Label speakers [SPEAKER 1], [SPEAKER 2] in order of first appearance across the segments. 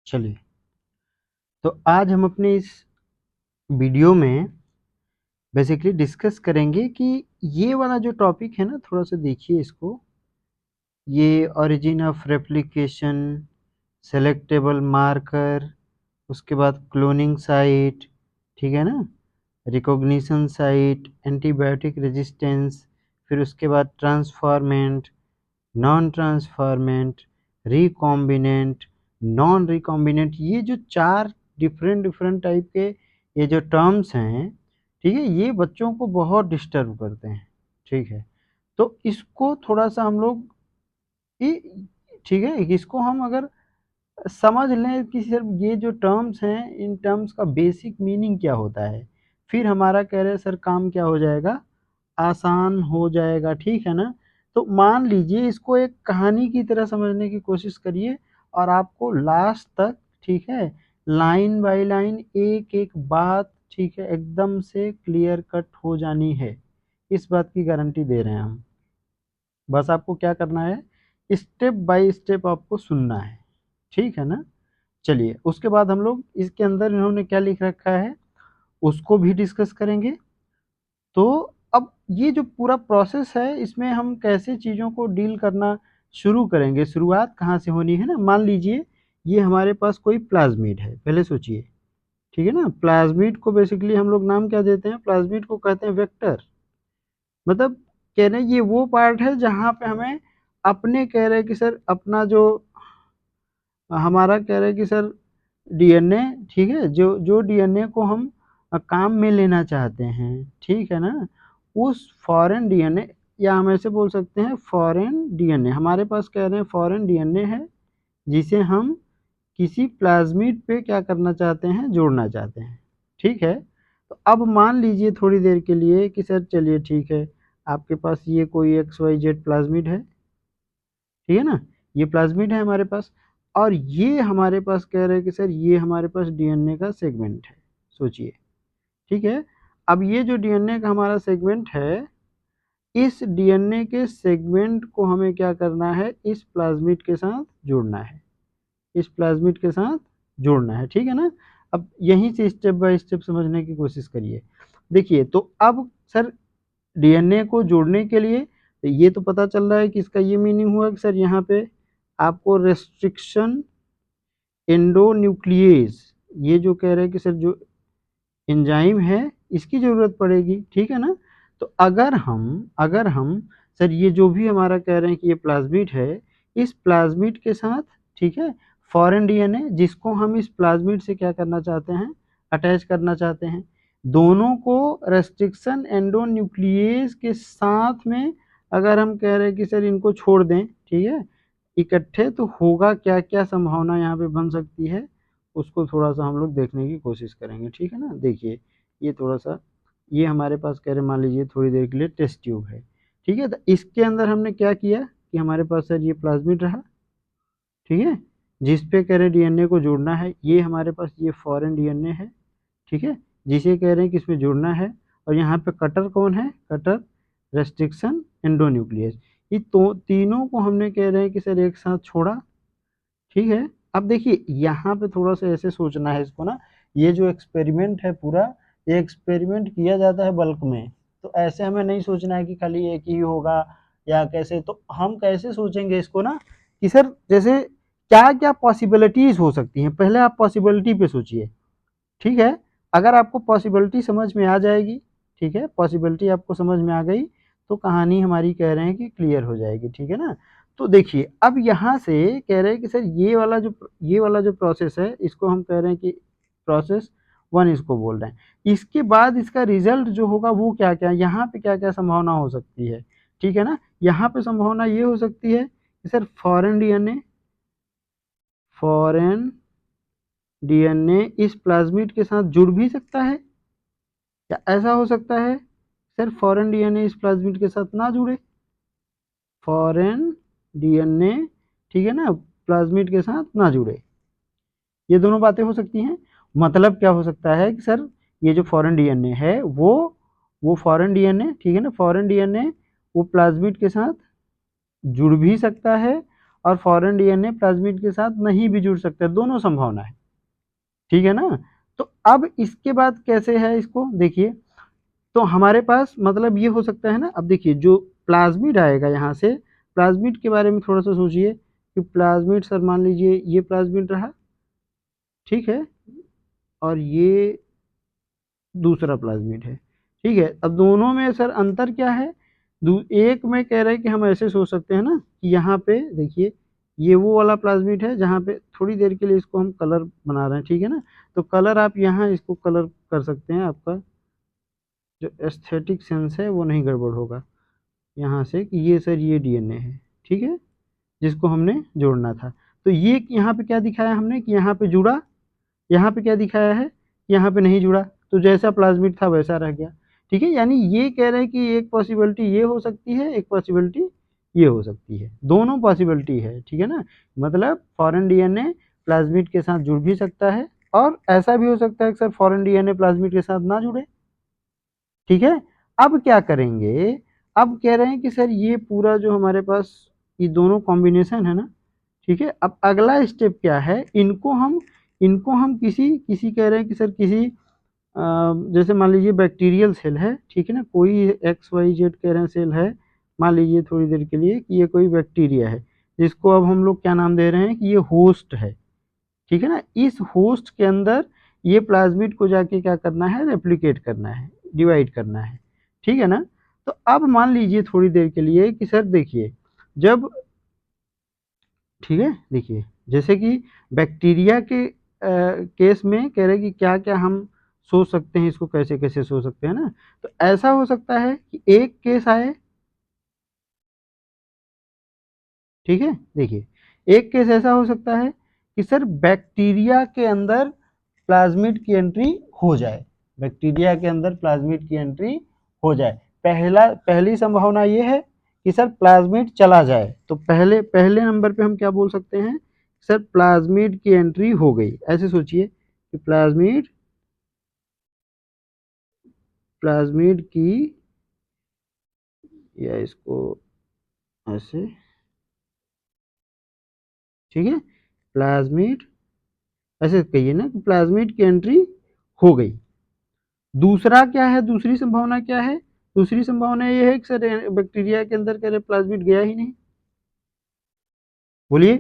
[SPEAKER 1] चलिए, तो आज हम अपने इस वीडियो में बेसिकली डिस्कस करेंगे कि ये वाला जो टॉपिक है ना, थोड़ा सा देखिए इसको। ये origin of replication, selectable marker, उसके बाद क्लोनिंग साइट, ठीक है ना, रिकॉग्निशन साइट, एंटीबायोटिक रेजिस्टेंस, फिर उसके बाद transformant, non transformant, recombinant, non recombinant, ये जो 4 डिफरेंट डिफरेंट टाइप के ये जो टर्म्स हैं, ठीक है, ये बच्चों को बहुत डिस्टर्ब करते हैं। ठीक है, तो इसको थोड़ा सा हम लोग ये, ठीक है, इसको हम अगर समझ लें कि सिर्फ ये जो टर्म्स हैं, इन टर्म्स का बेसिक मीनिंग क्या होता है, फिर हमारा कह रहे सर काम क्या हो जाएगा, आसान हो जाएगा। ठीक है ना। तो मान लीजिए इसको एक कहानी की तरह समझने की कोशिश करिए और आपको लास्ट तक, ठीक है, लाइन बाय लाइन एक एक बात, ठीक है, एकदम से क्लियर कट हो जानी है। इस बात की गारंटी दे रहे हैं हम। बस आपको क्या करना है, स्टेप बाय स्टेप आपको सुनना है। ठीक है ना। चलिए, उसके बाद हम लोग इसके अंदर इन्होंने क्या लिख रखा है उसको भी डिस्कस करेंगे। तो अब ये जो पूरा प्रोसेस है, इसमें हम कैसे चीज़ों को डील करना शुरू करेंगे, शुरुआत कहाँ से होनी है ना। मान लीजिए ये हमारे पास कोई प्लाज्मिड है, पहले सोचिए। ठीक है ना, प्लाज्मिड को बेसिकली हम लोग नाम क्या देते हैं, प्लाज्मिड को कहते हैं वेक्टर। मतलब कह रहे हैं ये वो पार्ट है जहाँ पे हमें अपने कह रहे हैं कि सर अपना जो हमारा कह रहे हैं कि सर डीएनए, ठीक है, जो जो डीएनए को हम काम में लेना चाहते हैं, ठीक है ना, उस फॉरेन डीएनए, या हम ऐसे बोल सकते हैं फॉरेन डीएनए, हमारे पास कह रहे हैं फॉरेन डीएनए है जिसे हम किसी प्लाज्मिड पे क्या करना चाहते हैं, जोड़ना चाहते हैं। ठीक है, तो अब मान लीजिए थोड़ी देर के लिए कि सर चलिए ठीक है, आपके पास ये कोई XYZ प्लाज्मिड है, ठीक है ना, ये प्लाज्मिड है हमारे पास, और ये हमारे पास कह रहे हैं कि सर ये हमारे पास डीएनए का सेगमेंट है। सोचिए, ठीक है, अब ये जो डीएनए का हमारा सेगमेंट है, इस डीएनए के सेगमेंट को हमें क्या करना है, इस प्लाज्मिड के साथ जोड़ना है, इस प्लाज्मिड के साथ जोड़ना है। ठीक है ना। अब यहीं से स्टेप बाय स्टेप समझने की कोशिश करिए। देखिए, तो अब सर डीएनए को जोड़ने के लिए तो ये तो पता चल रहा है कि इसका ये मीनिंग हुआ कि सर यहाँ पे आपको रेस्ट्रिक्शन एंडोन्यूक्लियेज, ये जो कह रहे हैं कि सर जो एंजाइम है इसकी ज़रूरत पड़ेगी। ठीक है ना। तो अगर हम सर ये जो भी हमारा कह रहे हैं कि ये प्लाज्मिड है, इस प्लाज्मिड के साथ, ठीक है, फॉरेन डीएनए जिसको हम इस प्लाज्मिड से क्या करना चाहते हैं, अटैच करना चाहते हैं, दोनों को रेस्ट्रिक्शन एंडोन्यूक्लियेज के साथ में अगर हम कह रहे हैं कि सर इनको छोड़ दें, ठीक है, इकट्ठे, तो होगा क्या क्या संभावना यहाँ पे बन सकती है, उसको थोड़ा-सा हम लोग देखने की कोशिश करेंगे। ठीक है ना? देखिए, ये थोड़ा-सा, ये हमारे पास कह रहे मान लीजिए थोड़ी देर के लिए टेस्ट ट्यूब है। ठीक है? तो इसके अंदर हमने क्या किया कि हमारे पास सर ये प्लाज़्मिड रहा, ठीक है? जिस पे कह रहे डीएनए को जोड़ना है, ये हमारे पास ये फॉरेन डीएनए है, ठीक है? जिसे कह रहे हैं कि इसमें जुड़ना है, और यहाँ पे कटर कौन है? Cutter restriction endonuclease. ये तो तीनों को हमने कह रहे हैं कि सर एक साथ छोड़ा, ठीक है। अब देखिए यहाँ पे थोड़ा सा ऐसे सोचना है इसको ना, ये जो एक्सपेरिमेंट है पूरा, ये एक्सपेरिमेंट किया जाता है बल्क में, तो ऐसे हमें नहीं सोचना है कि खाली एक ही होगा या कैसे। तो हम कैसे सोचेंगे इसको ना कि सर जैसे क्या क्या पॉसिबिलिटीज हो सकती हैं, पहले आप पॉसिबिलिटी पे सोचिए। ठीक है, अगर आपको पॉसिबिलिटी समझ में आ जाएगी, ठीक है, पॉसिबिलिटी आपको समझ में आ गई, तो कहानी हमारी कह रहे हैं कि क्लियर हो जाएगी। ठीक है ना। तो देखिए अब यहाँ से कह रहे हैं कि सर ये वाला जो प्रोसेस है, इसको हम कह रहे हैं कि प्रोसेस 1 इसको बोल रहे हैं। इसके बाद इसका रिजल्ट जो होगा वो क्या क्या, यहाँ पे क्या क्या संभावना हो सकती है। ठीक है ना। यहाँ पे संभावना ये हो सकती है कि सर फॉरेन डीएनए इस प्लाज्मिड के साथ जुड़ भी सकता है, या ऐसा हो सकता है सर फॉरेन डीएनए इस प्लाज्मिड के साथ ना जुड़े, फॉरेन डीएनए, ठीक है ना, प्लाज्मिड के साथ ना जुड़े। ये दोनों बातें हो सकती हैं। मतलब क्या हो सकता है कि सर ये जो फॉरेन डीएनए है वो फॉरेन डीएनए, ठीक है ना, फॉरेन डीएनए वो प्लाज्मिड के साथ जुड़ भी सकता है, और फॉरेन डीएनए प्लाज्मिड के साथ नहीं भी जुड़ सकता, दोनों संभावना है, ठीक है ना। तो अब इसके बाद कैसे है इसको देखिए, तो हमारे पास मतलब ये हो सकता है ना, अब देखिए जो प्लाज्मिड आएगा यहाँ से, प्लाज्मिड के बारे में थोड़ा सा सोचिए कि प्लाज्मिड सर मान लीजिए ये प्लाज्मिड रहा, ठीक है, और ये दूसरा प्लाज्मिड है, ठीक है। अब दोनों में सर अंतर क्या है, एक में कह रहे हैं कि हम ऐसे सोच सकते हैं ना कि यहाँ पे देखिए ये वो वाला प्लाज्मिड है जहाँ पे थोड़ी देर के लिए इसको हम कलर बना रहे हैं, ठीक है ना। तो कलर आप यहाँ इसको कलर कर सकते हैं, आपका जो एस्थेटिक सेंस है वो नहीं गड़बड़ होगा यहाँ से कि ये सर ये डीएनए है, ठीक है, जिसको हमने जोड़ना था। तो ये यहाँ पे क्या दिखाया हमने कि यहाँ पे जुड़ा, यहाँ पे क्या दिखाया है, यहाँ पे नहीं जुड़ा, तो जैसा प्लाज्मिड था वैसा रह गया, ठीक है। यानी ये कह रहे हैं कि एक पॉसिबिलिटी ये हो सकती है, एक पॉसिबिलिटी ये हो सकती है, दोनों पॉसिबिलिटी है, ठीक है ना। मतलब फॉरेन डीएनए प्लाज्मिड के साथ जुड़ भी सकता है और ऐसा भी हो सकता है कि सर फॉरेन डीएनए प्लाज्मिड के साथ ना जुड़े, ठीक है। अब क्या करेंगे, अब कह रहे हैं कि सर ये पूरा जो हमारे पास ये दोनों कॉम्बिनेशन है ना, ठीक है। अब अगला स्टेप क्या है, इनको हम किसी किसी कह रहे हैं कि सर किसी जैसे मान लीजिए बैक्टीरियल सेल है, ठीक है ना, कोई एक्स वाई जेड कह रहे हैं सेल है, मान लीजिए थोड़ी देर के लिए कि ये कोई बैक्टीरिया है, जिसको अब हम लोग क्या नाम दे रहे हैं कि ये होस्ट है, ठीक है ना। इस होस्ट के अंदर ये प्लाज्मिड को जाके क्या करना है, रेप्लिकेट करना है, डिवाइड करना है, ठीक है ना। तो अब मान लीजिए थोड़ी देर के लिए कि सर देखिए जब, ठीक है, देखिए जैसे कि बैक्टीरिया के केस में कह रहे हैं कि क्या क्या हम सोच सकते हैं, इसको कैसे कैसे सोच सकते हैं ना। तो ऐसा हो सकता है कि एक केस आए, ठीक है, देखिए एक केस ऐसा हो सकता है कि सर बैक्टीरिया के अंदर प्लाज्मिड की एंट्री हो जाए, बैक्टीरिया के अंदर प्लाज्मिड की एंट्री हो जाए। पहली संभावना ये है कि सर प्लाज्मिड चला जाए, तो पहले पहले नंबर पे हम क्या बोल सकते हैं, सर प्लाज्मिड की एंट्री हो गई, ऐसे सोचिए कि प्लाज्मिड प्लाज्मिड की, या इसको ऐसे, ठीक है, प्लाज्मिड ऐसे कहिए ना कि प्लाज्मिड की एंट्री हो गई। दूसरा क्या है, दूसरी संभावना क्या है, दूसरी संभावना ये है कि सर बैक्टीरिया के अंदर कह रहे प्लाज्मिड गया ही नहीं, बोलिए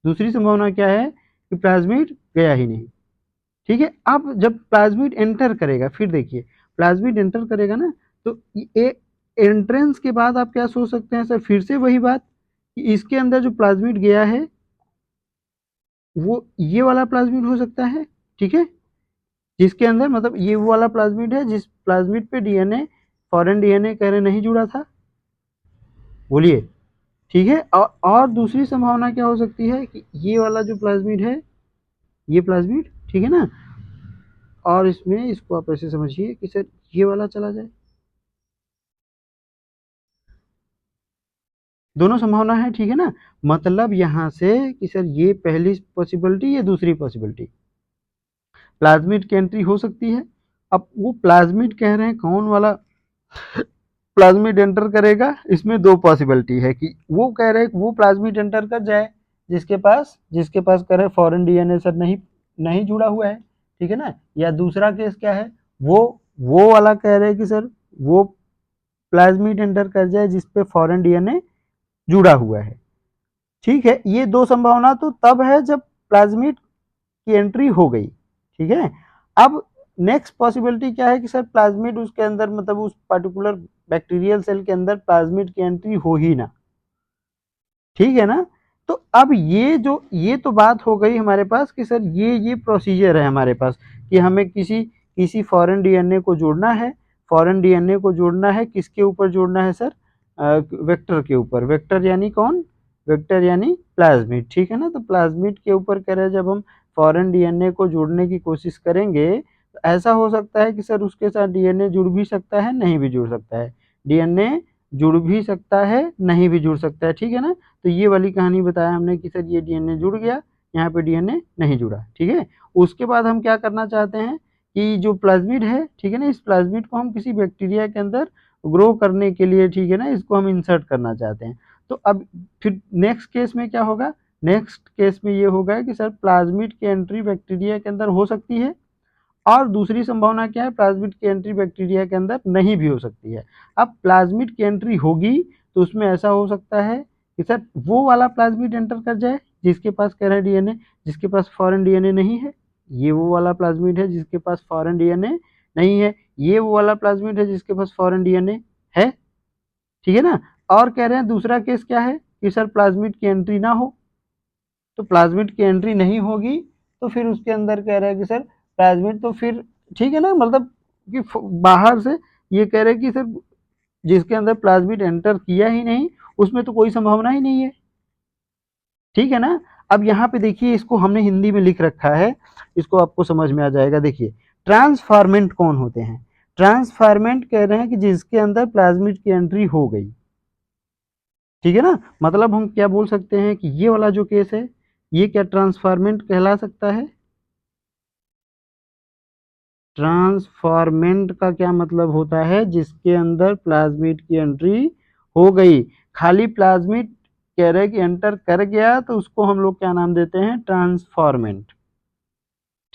[SPEAKER 1] दूसरी संभावना क्या है कि प्लाज्मिड गया ही नहीं, ठीक है। अब जब प्लाज्मिड एंटर करेगा, फिर देखिए प्लाज्मिड एंटर करेगा ना, तो ये एंट्रेंस के बाद आप क्या सोच सकते हैं सर, फिर से वही बात कि इसके अंदर जो प्लाज्मिड गया है वो ये वाला प्लाज्मिड हो सकता है, ठीक है, जिसके अंदर मतलब ये वो वाला प्लाज्मिड है जिस प्लाज्मिड पे डीएनए फॉरेन डीएनए कह रहे नहीं जुड़ा था, बोलिए, ठीक है। और दूसरी संभावना क्या हो सकती है कि ये वाला जो प्लाज्मिड है, ये प्लाज्मिड, ठीक है ना, और इसमें इसको आप ऐसे समझिए कि सर ये वाला चला जाए, दोनों संभावना है, ठीक है ना। मतलब यहाँ से कि सर ये पहली पॉसिबिलिटी, ये दूसरी पॉसिबिलिटी, प्लाज्मिड की एंट्री हो सकती है। अब वो प्लाज्मिड कह रहे हैं कौन वाला प्लाज्मिड एंटर करेगा, इसमें दो पॉसिबिलिटी है कि वो कह रहे हैं वो प्लाज्मिड एंटर कर जाए जिसके पास कह रहे फॉरेन डीएनए सर नहीं जुड़ा हुआ है, ठीक है ना। या दूसरा केस क्या है, वो वाला कह रहे हैं कि सर वो प्लाज्मिड एंटर कर जाए जिसपे फॉरेन डीएनए जुड़ा हुआ है, ठीक है। ये दो संभावना तो तब है जब प्लाज्मिड की एंट्री हो गई, ठीक है। अब नेक्स्ट पॉसिबिलिटी क्या है कि सर प्लाज्मिड उसके अंदर मतलब उस पर्टिकुलर बैक्टीरियल सेल के अंदर प्लाज्मिड की एंट्री हो ही ना, ठीक है ना। तो अब ये तो बात हो गई हमारे पास कि सर ये प्रोसीजर है हमारे पास कि हमें किसी किसी फॉरेन डीएनए को जोड़ना है, फॉरेन डीएनए को जोड़ना है, किसके ऊपर जोड़ना है सर, वेक्टर के ऊपर, वेक्टर यानी कौन, वेक्टर यानी प्लाज्मिड, ठीक है ना। तो प्लाज्मिड के ऊपर कह रहे हैं जब हम फॉरेन डीएनए को जोड़ने की कोशिश करेंगे तो ऐसा हो सकता है कि सर उसके साथ डीएनए जुड़ भी सकता है, नहीं भी जुड़ सकता है, डीएनए जुड़ भी सकता है, नहीं भी जुड़ सकता है, ठीक है ना। तो ये वाली कहानी बताया हमने कि सर ये डीएनए जुड़ गया, यहाँ पे डीएनए नहीं जुड़ा, ठीक है। उसके बाद हम क्या करना चाहते हैं कि जो प्लाज्मिड है, ठीक है ना, इस प्लाज्मिड को हम किसी बैक्टीरिया के अंदर ग्रो करने के लिए, ठीक है ना, इसको हम इंसर्ट करना चाहते हैं। तो अब फिर नेक्स्ट केस में क्या होगा, नेक्स्ट केस में ये होगा कि सर प्लाज्मिड की एंट्री बैक्टीरिया के अंदर हो सकती है, और दूसरी संभावना क्या है, प्लाज्मिड की एंट्री बैक्टीरिया के अंदर नहीं भी हो सकती है। अब प्लाज्मिड की एंट्री होगी तो उसमें ऐसा हो सकता है कि सर वो वाला प्लाज्मिड एंटर कर जाए जिसके पास कह रहा है डीएनए, जिसके पास फॉरेन डीएनए नहीं है, ये वो वाला प्लाज्मिड है जिसके पास फॉरेन डीएनए नहीं है, ये वो वाला प्लाज्मिड है जिसके पास फॉरेन डीएनए है, ठीक है ना। और कह रहे हैं दूसरा केस क्या है कि सर प्लाज्मिड की एंट्री ना हो, तो प्लाज्मिड की एंट्री नहीं होगी तो फिर उसके अंदर कह रहा है कि सर प्लाज्मिड तो फिर ठीक है ना, मतलब कि बाहर से ये कह रहे हैं कि सर जिसके अंदर प्लाज्मिड एंटर किया ही नहीं उसमें तो कोई संभावना ही नहीं है, ठीक है ना। अब यहाँ पे देखिए इसको हमने हिंदी में लिख रखा है, इसको आपको समझ में आ जाएगा। देखिए ट्रांसफॉर्मेंट कौन होते हैं, ट्रांसफॉर्मेंट कह रहे हैं कि जिसके अंदर प्लाज्मिड की एंट्री हो गई, ठीक है ना। मतलब हम क्या बोल सकते हैं कि ये वाला जो केस है ये क्या ट्रांसफॉर्मेंट कहला सकता है। ट्रांसफॉर्मेंट का क्या मतलब होता है, जिसके अंदर प्लाज्मिड की एंट्री हो गई, खाली प्लाज्मिड कह रहे कि एंटर कर गया तो उसको हम लोग क्या नाम देते हैं, ट्रांसफॉर्मेंट,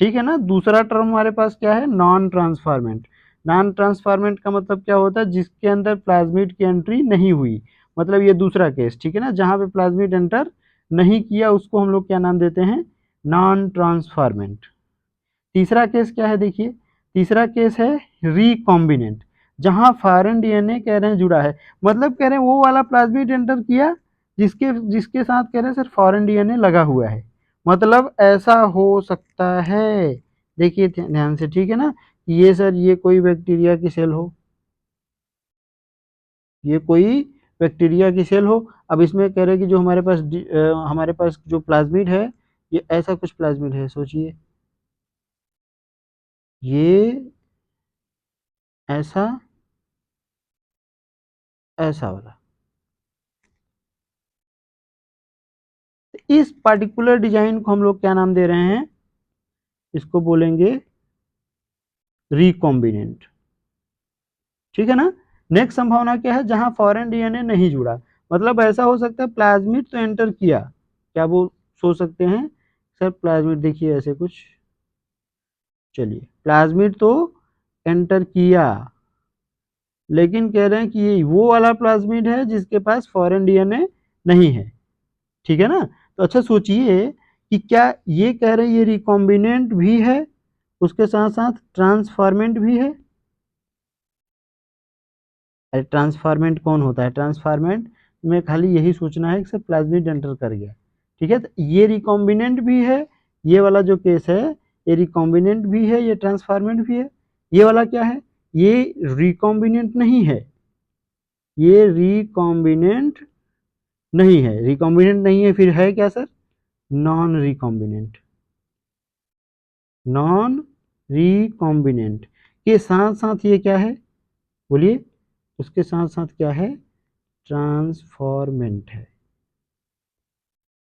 [SPEAKER 1] ठीक है ना। दूसरा टर्म हमारे पास क्या है, नॉन ट्रांसफॉर्मेंट। नॉन ट्रांसफॉर्मेंट का मतलब क्या होता है, जिसके अंदर प्लाज्मिड की एंट्री नहीं हुई, मतलब ये दूसरा केस, ठीक है ना, जहां पे प्लाज्मिड एंटर नहीं किया उसको हम लोग क्या नाम देते हैं, नॉन ट्रांसफॉर्मेंट। तीसरा केस क्या है, देखिए तीसरा केस है रिकॉम्बिनेंट, जहां फॉरेन डीएनए कह रहे हैं जुड़ा है, मतलब कह रहे हैं वो वाला प्लाज्मिड एंटर किया जिसके जिसके साथ कह रहे हैं सर फॉरेन डीएनए लगा हुआ है, मतलब ऐसा हो सकता है। देखिए ध्यान से, ठीक है ना, ये सर ये कोई बैक्टीरिया की सेल हो, ये कोई बैक्टीरिया की सेल हो, अब इसमें कह रहे हैं कि जो हमारे पास जो प्लाज्मिड है ये ऐसा कुछ प्लाज्मिड है, सोचिए ये ऐसा ऐसा वाला, इस पार्टिकुलर डिजाइन को हम लोग क्या नाम दे रहे हैं, इसको बोलेंगे रिकॉम्बिनेंट, ठीक है ना। नेक्स्ट संभावना क्या है, जहां फॉरेन डीएनए नहीं जुड़ा, मतलब ऐसा हो सकता है प्लाज्मिड तो एंटर किया, क्या वो सोच सकते हैं सर प्लाज्मिड, देखिए ऐसे कुछ, चलिए प्लाज्मिड तो एंटर किया लेकिन कह रहे हैं कि ये वो वाला प्लाज्मिड है जिसके पास फॉरेन डीएनए नहीं है, ठीक है ना। तो अच्छा सोचिए कि क्या ये कह रहे हैं ये रिकॉम्बिनेंट भी है उसके साथ साथ ट्रांसफॉर्मेंट भी है। अरे ट्रांसफॉर्मेंट कौन होता है, ट्रांसफॉर्मेंट में खाली यही सोचना है कि सर प्लाज्मिड एंटर कर गया, ठीक है। तो ये रिकॉम्बिनेंट भी है, ये वाला जो केस है ये रिकॉम्बिनेंट भी है, ये ट्रांसफॉर्मेंट भी है। ये वाला क्या है, ये रिकॉम्बिनेंट नहीं है, ये रिकॉम्बिनेंट नहीं है, रिकॉम्बिनेंट नहीं है, फिर है क्या sir, non recombinant, non recombinant के साथ साथ ये क्या है, बोलिए, उसके साथ साथ क्या है, ट्रांसफॉर्मेंट है।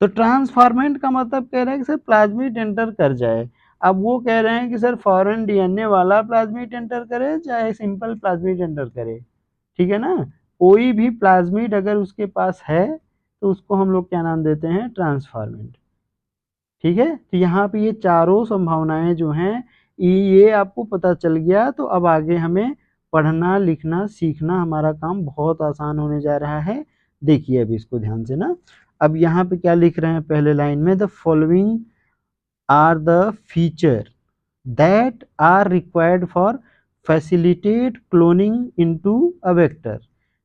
[SPEAKER 1] तो ट्रांसफॉर्मेंट का मतलब कह रहे हैं कि सर प्लाज्मिड एंटर कर जाए, अब वो कह रहे हैं कि सर फॉरेन डीएनए वाला प्लाज्मिड एंटर करे चाहे सिंपल प्लाज्मिड एंटर करे, ठीक है ना, कोई भी प्लाज्मिड अगर उसके पास है तो उसको हम लोग क्या नाम देते हैं, ट्रांसफॉर्मेंट, ठीक है। तो यहाँ पे ये चारों संभावनाएं जो हैं ये आपको पता चल गया, तो अब आगे हमें पढ़ना लिखना सीखना हमारा काम बहुत आसान होने जा रहा है। देखिए अब इसको ध्यान से ना, अब यहाँ पे क्या लिख रहे हैं पहले लाइन में, the following are the feature that are required for facilitate cloning into a vector,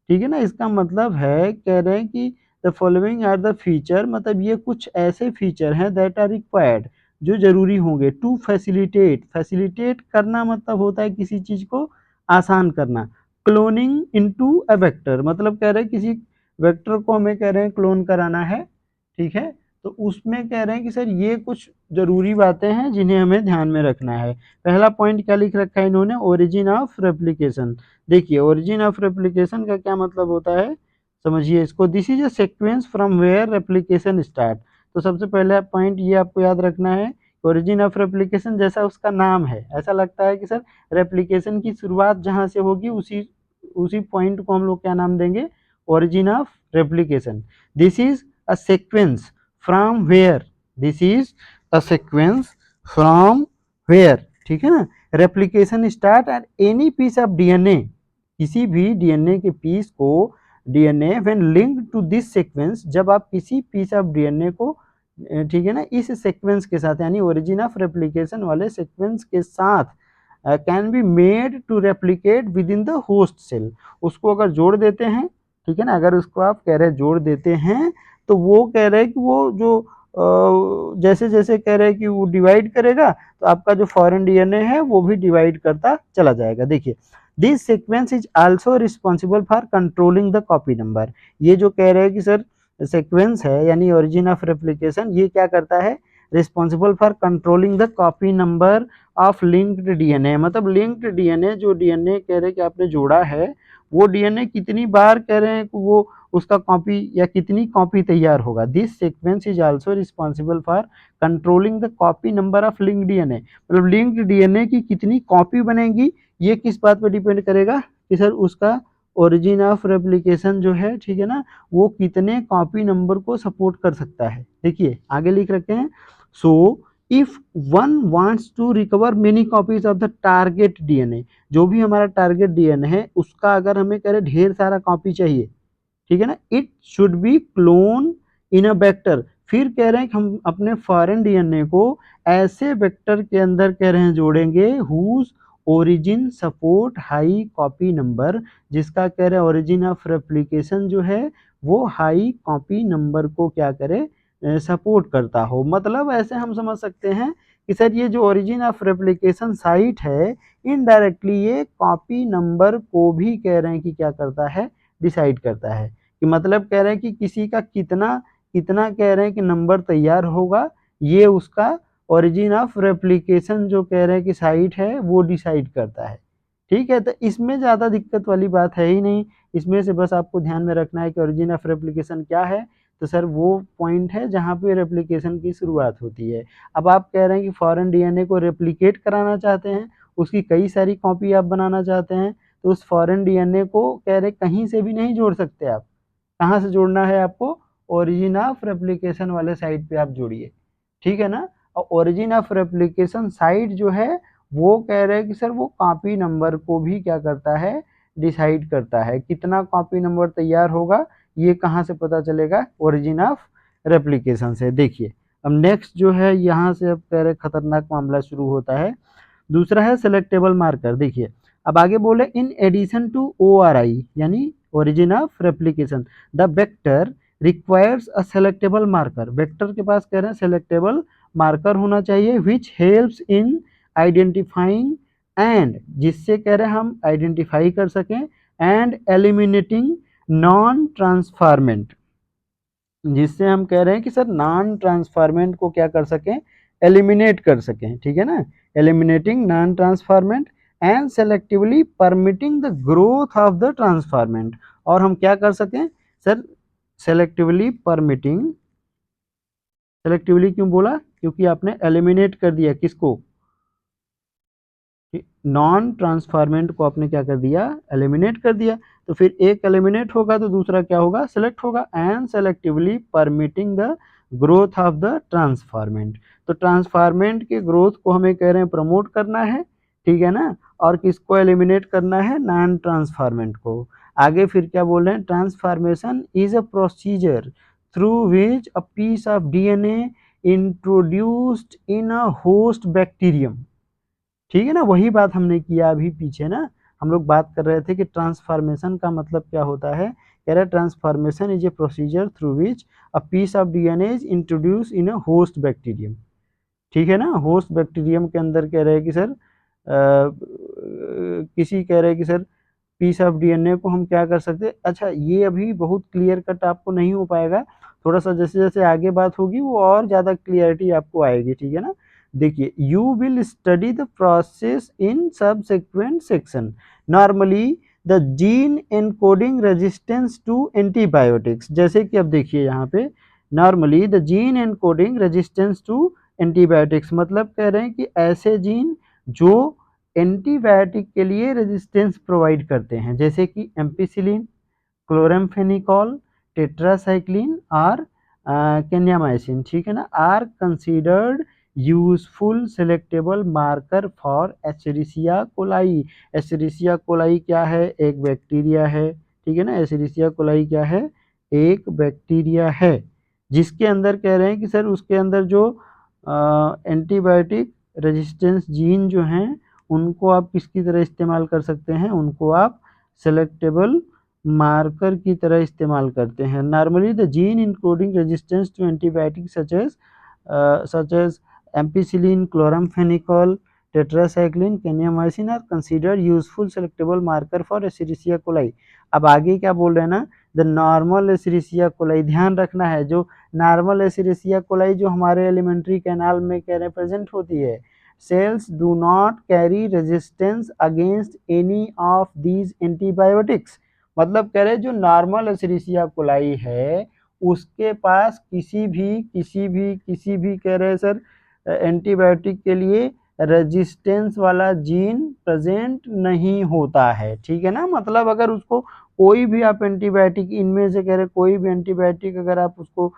[SPEAKER 1] ठीक है ना। इसका मतलब है कह रहे हैं कि the following are the feature, मतलब ये कुछ ऐसे फीचर हैं दैट आर रिक्वायर्ड जो जरूरी होंगे टू फैसिलिटेट, फैसिलिटेट करना मतलब होता है किसी चीज को आसान करना, क्लोनिंग इनटू अ वेक्टर मतलब कह रहे हैं किसी वेक्टर को हमें कह रहे हैं क्लोन कराना है, ठीक है। तो उसमें कह रहे हैं कि सर ये कुछ जरूरी बातें हैं जिन्हें हमें ध्यान में रखना है। पहला पॉइंट क्या लिख रखा है इन्होंने, ओरिजिन ऑफ रेप्लिकेशन। देखिए ओरिजिन ऑफ रेप्लिकेशन का क्या मतलब होता है, समझिए इसको, this is a sequence from where replication start. तो सबसे पहला पॉइंट ये आपको याद रखना है, ओरिजिन ऑफ रेप्लिकेशन जैसा उसका नाम है ऐसा लगता है कि सर रेप्लिकेशन की शुरुआत जहां से होगी उसी उसी पॉइंट को हम लोग क्या नाम देंगे, origin of replication. This is a sequence from where, this is a sequence from where, ठीक है ना. Replication start at any piece of DNA, किसी भी डीएनए के पीस को, DNA when linked to this sequence, जब आप किसी पीस ऑफ डीएनए को, ठीक है ना, इस सीक्वेंस के साथ यानी ओरिजिन ऑफ रेप्लिकेशन वाले सीक्वेंस के साथ can be made to replicate with in the host cell, उसको अगर जोड़ देते हैं, ठीक है ना, अगर उसको आप कह रहे हैं जोड़ देते हैं, तो वो कह रहे हैं कि वो जो जैसे जैसे कह रहे हैं कि वो डिवाइड करेगा, तो आपका जो फॉरेन डीएनए है वो भी डिवाइड करता चला जाएगा. देखिए, this sequence is also responsible for controlling the copy number. ये जो कह रहे हैं कि सर सीक्वेंस है यानी ओरिजिन ऑफ रेप्लिकेशन, ये क्या करता है, responsible for controlling the copy number of linked DNA. मतलब लिंक्ड डीएनए, जो डीएनए कह रहे हैं कि आपने जोड़ा है, वो डीएनए कितनी बार कह रहे हैं कि वो उसका कॉपी या कितनी कॉपी तैयार होगा. This sequence is also responsible for controlling the copy number of linked DNA. मतलब लिंक्ड डीएनए की कितनी कॉपी बनेगी, ये किस बात पर डिपेंड करेगा कि सर उसका ओरिजिन ऑफ रेप्लिकेशन जो है, ठीक है ना, वो कितने कॉपी नंबर को सपोर्ट कर सकता है. देखिए आगे लिख रखे हैं, so if one wants to recover many copies of the target DNA, जो भी हमारा टारगेट डीएनए है उसका अगर हमें कह रहे ढेर सारा कॉपी चाहिए, ठीक है ना, it should be clone in a vector. फिर कह रहे हैं कि हम अपने फॉरेन डीएनए को ऐसे वेक्टर के अंदर कह रहे हैं जोड़ेंगे whose origin support high copy number, जिसका कह रहे हैं ओरिजिन ऑफ रेप्लिकेशन जो है वो हाई कॉपी नंबर को क्या करे, सपोर्ट करता हो. मतलब ऐसे हम समझ सकते हैं कि सर ये जो ओरिजिन ऑफ रेप्लिकेशन साइट है, इनडायरेक्टली ये कॉपी नंबर को भी कह रहे हैं कि क्या करता है, डिसाइड करता है. कि मतलब कह रहे हैं कि किसी का कितना कितना कह रहे हैं कि नंबर तैयार होगा, ये उसका ओरिजिन ऑफ रेप्लिकेशन जो कह रहे हैं कि साइट है वो डिसाइड करता है. ठीक है, तो इसमें ज़्यादा दिक्कत वाली बात है ही नहीं. इसमें से बस आपको ध्यान में रखना है कि ओरिजिन ऑफ रेप्लिकेशन क्या है. तो सर वो पॉइंट है जहाँ पे रेप्लिकेशन की शुरुआत होती है. अब आप कह रहे हैं कि फॉरेन डीएनए को रेप्लिकेट कराना चाहते हैं, उसकी कई सारी कॉपी आप बनाना चाहते हैं, तो उस फॉरेन डीएनए को कह रहे कहीं से भी नहीं जोड़ सकते आप. कहाँ से जोड़ना है आपको, ओरिजिन ऑफ रेप्लिकेशन वाले साइट पे आप जोड़िए. ठीक है ना. और ओरिजिन ऑफ रेप्लिकेशन साइट जो है वो कह रहे हैं कि सर वो कॉपी नंबर को भी क्या करता है, डिसाइड करता है. कितना कॉपी नंबर तैयार होगा ये कहाँ से पता चलेगा, ओरिजिन ऑफ रेप्लिकेशन से. देखिए अब नेक्स्ट जो है यहाँ से अब कह रहे खतरनाक मामला शुरू होता है. दूसरा है सेलेक्टेबल मार्कर. देखिए अब आगे बोले इन एडिशन टू ORI यानी origin of replication the vector requires a selectable marker. Vector के पास कह रहे हैं सेलेक्टेबल मार्कर होना चाहिए which helps in identifying and, जिससे कह रहे हैं हम आइडेंटिफाई कर सकें, एंड एलिमिनेटिंग नॉन ट्रांसफॉर्मेंट, जिससे हम कह रहे हैं कि सर नॉन ट्रांसफॉर्मेंट को क्या कर सकें, एलिमिनेट कर सकें. ठीक है ना. Eliminating non transformant and selectively permitting the growth of the transformant. और हम क्या कर सकें सर, सेलेक्टिवली परमिटिंग. सेलेक्टिवली क्यों बोला, क्योंकि आपने एलिमिनेट कर दिया किसको, नॉन ट्रांसफॉर्मेंट को आपने क्या कर दिया, एलिमिनेट कर दिया. तो फिर एक एलिमिनेट होगा तो दूसरा क्या होगा, सेलेक्ट होगा. And selectively permitting the growth of the transformant. तो ट्रांसफॉर्मेंट के ग्रोथ को हमें कह रहे हैं प्रमोट करना है. ठीक है ना. और किसको एलिमिनेट करना है, नॉन ट्रांसफॉर्मेंट को. आगे फिर क्या बोल रहे हैं, transformation is a procedure through which a piece of DNA introduced in a host bacterium. ठीक है ना. वही बात हमने किया अभी पीछे ना, हम लोग बात कर रहे थे कि ट्रांसफॉर्मेशन का मतलब क्या होता है. कह रहे transformation is a procedure through which a piece of DNA is introduce in a host bacterium. ठीक है ना. होस्ट बैक्टीरियम के अंदर कह रहे हैं कि सर किसी कह रहे हैं कि सर पीस ऑफ डीएनए को हम क्या कर सकते हैं. अच्छा ये अभी बहुत क्लियर कट आपको नहीं हो पाएगा, थोड़ा सा जैसे जैसे आगे बात होगी वो और ज़्यादा क्लियरिटी आपको आएगी. ठीक है ना. देखिए you will study the process in subsequent section. Normally the gene encoding resistance to antibiotics. जैसे कि अब देखिए यहाँ पे normally the gene encoding resistance to antibiotics, मतलब कह रहे हैं कि ऐसे जीन जो एंटीबायोटिक के लिए रेजिस्टेंस प्रोवाइड करते हैं, जैसे कि एम्पिसिलिन, क्लोराम्फेनिकॉल, टेट्रासाइक्लिन और केनियामाइसिन, ठीक है ना, are considered useful selectable marker for Escherichia coli. Escherichia coli क्या है? एक बैक्टीरिया है, ठीक है ना। एशेरिशिया कोलाई क्या है? एक बैक्टीरिया है, जिसके अंदर कह रहे हैं कि सर उसके अंदर जो एंटीबायोटिक रेजिस्टेंस जीन जो हैं उनको आप किसकी तरह इस्तेमाल कर सकते हैं? उनको आप सेलेक्टेबल मार्कर की तरह इस्तेमाल करते हैं। Normally the gene including resistance to antibiotic such as ampicillin, chloramphenicol, tetracycline, kanamycin are considered useful selectable marker for Escherichia coli. अब आगे क्या बोल रहे हैं ना, द नॉर्मल एशेरिशिया कोलाई, ध्यान रखना है, जो नॉर्मल एशेरिशिया कोलाई जो हमारे एलिमेंट्री कैनाल में क्या रिप्रेजेंट होती है, cells do not carry resistance against any of these antibiotics। मतलब कह रहे जो नॉर्मल एशेरिशिया कोलाई है उसके पास किसी भी कह रहे सर एंटीबायोटिक के लिए रेजिस्टेंस वाला जीन प्रेजेंट नहीं होता है, ठीक है ना। मतलब अगर उसको कोई भी आप एंटीबायोटिक, इनमें से कह रहे कोई भी एंटीबायोटिक अगर आप उसको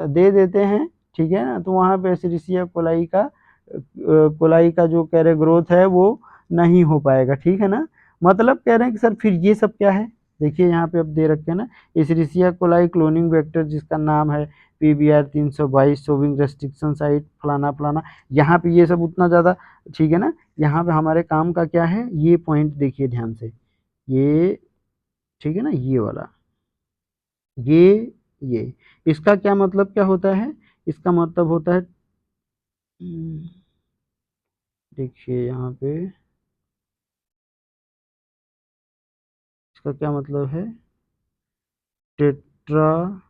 [SPEAKER 1] दे देते हैं, ठीक है ना, तो वहाँ पे एशेरिशिया कोलाई का जो कह रहे ग्रोथ है वो नहीं हो पाएगा, ठीक है ना। मतलब कह रहे हैं कि सर फिर ये सब क्या है, देखिए यहाँ पे अब दे रखे हैं ना, एशेरिशिया कोलाई क्लोनिंग वेक्टर जिसका नाम है PBR 322, शोविंग रेस्ट्रिक्शन साइट फलाना फलाना, यहाँ पे ये सब उतना ज़्यादा, ठीक है ना। यहाँ पे हमारे काम का क्या है, ये पॉइंट देखिए ध्यान से, ये ठीक है ना, ये वाला, ये इसका क्या मतलब क्या होता है? इसका मतलब होता है, देखिए यहाँ पे इसका क्या मतलब है, टेट्रासाइक्लिन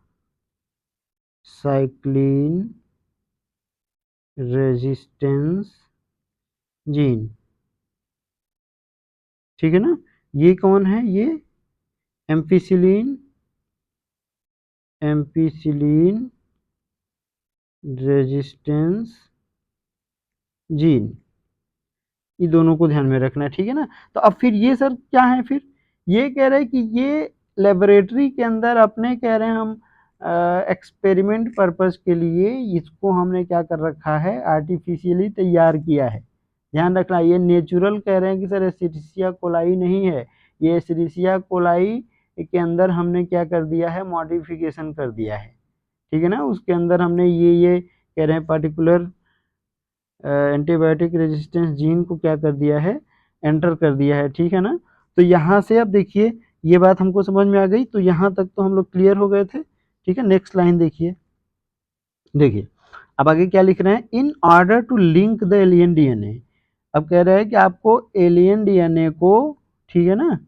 [SPEAKER 1] रेजिस्टेंस जीन, ठीक है ना। ये कौन है? ये एम्पिसिलिन रेजिस्टेंस जीन, ये दोनों को ध्यान में रखना है, ठीक है ना। तो अब फिर ये सर क्या है, फिर ये कह रहे हैं कि ये लेबोरेटरी के अंदर अपने कह रहे हैं हम एक्सपेरिमेंट पर्पस के लिए इसको हमने क्या कर रखा है, आर्टिफिशियली तैयार किया है। ध्यान रखना, ये नेचुरल कह रहे हैं कि सर एशेरिशिया कोलाई नहीं है, ये एशेरिशिया कोलाई के अंदर हमने क्या कर दिया है, मॉडिफिकेशन कर दिया है, ठीक है ना। उसके अंदर हमने ये कह रहे हैं पर्टिकुलर एंटीबायोटिक रेजिस्टेंस जीन को क्या कर दिया है, एंटर कर दिया है, ठीक है ना। तो यहाँ से अब देखिए ये बात हमको समझ में आ गई, तो यहाँ तक तो हम लोग क्लियर हो गए थे, ठीक है। नेक्स्ट लाइन देखिए, देखिए अब आगे क्या लिख रहे हैं, in order to link the alien DNA. अब कह रहे हैं कि आपको एलियन डीएनए को, ठीक है ना,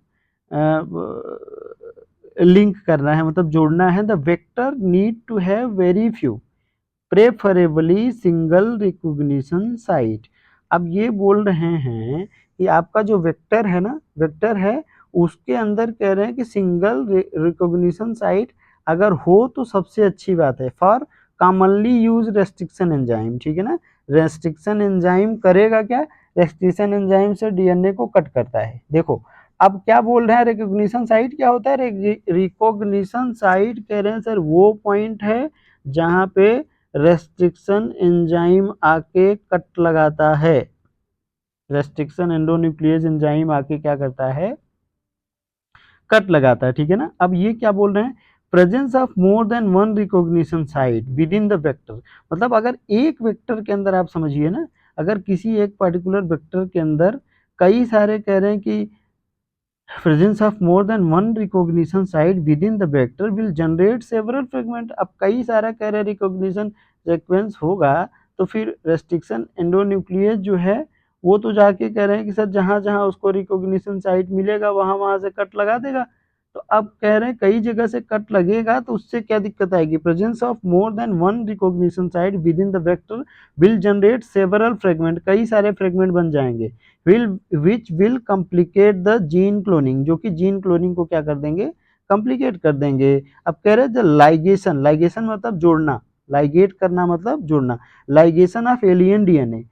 [SPEAKER 1] लिंक करना है, मतलब जोड़ना है। The vector need to have very few preferably single recognition site. अब ये बोल रहे हैं कि आपका जो वेक्टर है ना, वेक्टर है उसके अंदर कह रहे हैं कि सिंगल रिकॉग्निशन साइट अगर हो तो सबसे अच्छी बात है। For commonly use restriction enzyme, ठीक है ना। रेस्ट्रिक्शन एंजाइम करेगा क्या, रेस्ट्रिक्शन एंजाइम से डीएनए को कट करता है। देखो अब क्या बोल रहे हैं, रिकॉग्निशन साइट क्या होता है, रिकॉग्निशन साइट कह रहे हैं सर वो पॉइंट है जहां पे रेस्ट्रिक्शन एंजाइम आके कट लगाता है, रेस्ट्रिक्शन एंडोन्यूक्लियस एंजाइम आके क्या करता है, कट लगाता है, ठीक है ना। अब ये क्या बोल रहे हैं, presence of more than one recognition site with in the vector. मतलब अगर एक वेक्टर के अंदर आप समझिए ना, अगर किसी एक पर्टिकुलर वेक्टर के अंदर कई सारे कह रहे हैं कि presence of more than one recognition site within the vector will generate several fragment। अब कई सारा कह रहे रिकॉग्निशन सीक्वेंस होगा तो फिर रेस्ट्रिक्शन एंडोन्यूक्लियस जो है वो तो जाके कह रहे हैं कि सर जहां जहां उसको रिकॉग्निशन साइट मिलेगा वहां वहां से कट लगा देगा। तो अब कह रहे हैं कई जगह से कट लगेगा तो उससे क्या दिक्कत आएगी, presence of more than one recognition site with in the vector will generate several fragment, कई सारे फ्रेगमेंट बन जाएंगे, which will complicate the gene cloning, जो कि जीन क्लोनिंग को क्या कर देंगे, कम्प्लीकेट कर देंगे। अब कह रहे द लाइगेशन, लाइगेशन मतलब जोड़ना, लाइगेट करना मतलब जोड़ना, ligation of alien DNA,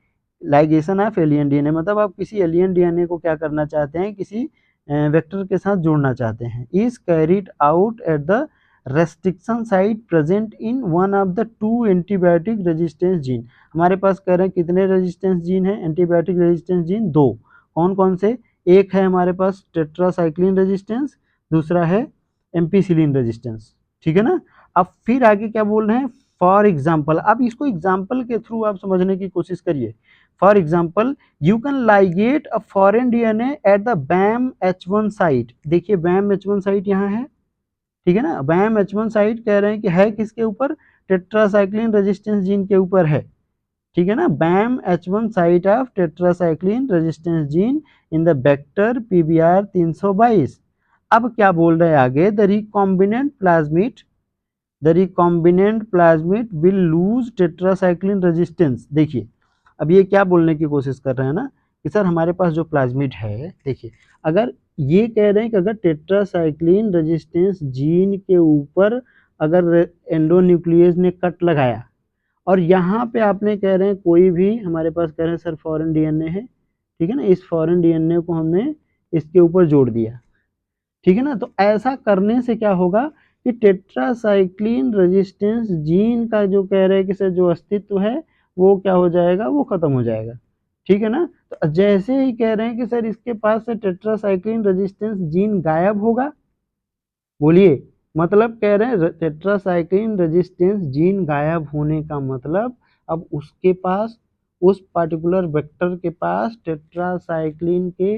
[SPEAKER 1] ligation of alien DNA मतलब आप किसी एलियन डीएनए को क्या करना चाहते हैं, किसी वेक्टर के साथ जोड़ना चाहते हैं, is carried out at the restriction site present in one of the two antibiotic resistance gene. हमारे पास कह रहे हैं कितने रेजिस्टेंस जीन है एंटीबायोटिक रेजिस्टेंस जीन? दो। कौन कौन से? एक है हमारे पास टेट्रासाइक्लिन रेजिस्टेंस, दूसरा है एम्पीसिलिन रेजिस्टेंस। ठीक है ना। अब फिर आगे क्या बोल रहे हैं? फॉर एग्जाम्पल, अब इसको एग्जाम्पल के थ्रू आप समझने की कोशिश करिए। For example, you can ligate a foreign DNA at the Bam H1 site. देखिए बैम H1 साइट यहाँ है, ठीक है ना। बैम H1 साइट कह रहे हैं कि है किसके ऊपर? टेट्रासाइक्लिन रेजिस्टेंस जीन के ऊपर है, ठीक है ना। बैम H1 site of tetracycline resistance gene in the vector PBR 322। अब क्या बोल रहे हैं आगे? The recombinant plasmid, the recombinant plasmid will lose tetracycline resistance. देखिए अब ये क्या बोलने की कोशिश कर रहे हैं ना कि सर हमारे पास जो प्लाज्मिड है, देखिए अगर ये कह रहे हैं कि अगर टेट्रासाइक्लिन रेजिस्टेंस जीन के ऊपर अगर एंडोन्यूक्लियस ने कट लगाया और यहाँ पे आपने कह रहे हैं कोई भी हमारे पास कह रहे हैं सर फॉरेन डीएनए है, ठीक है ना, इस फॉरेन डीएनए को हमने इसके ऊपर जोड़ दिया, ठीक है ना। तो ऐसा करने से क्या होगा कि टेट्रासाइक्लिन रेजिस्टेंस जीन का जो कह रहे हैं कि सर जो अस्तित्व है वो क्या हो जाएगा? वो खत्म हो जाएगा, ठीक है ना। तो जैसे ही कह रहे हैं कि सर इसके पास से टेट्रासाइक्लिन रेजिस्टेंस जीन गायब होगा, बोलिए, मतलब कह रहे हैं टेट्रासाइक्लिन रेजिस्टेंस जीन गायब होने का मतलब अब उसके पास, उस पर्टिकुलर वेक्टर के पास टेट्रासाइक्लिन के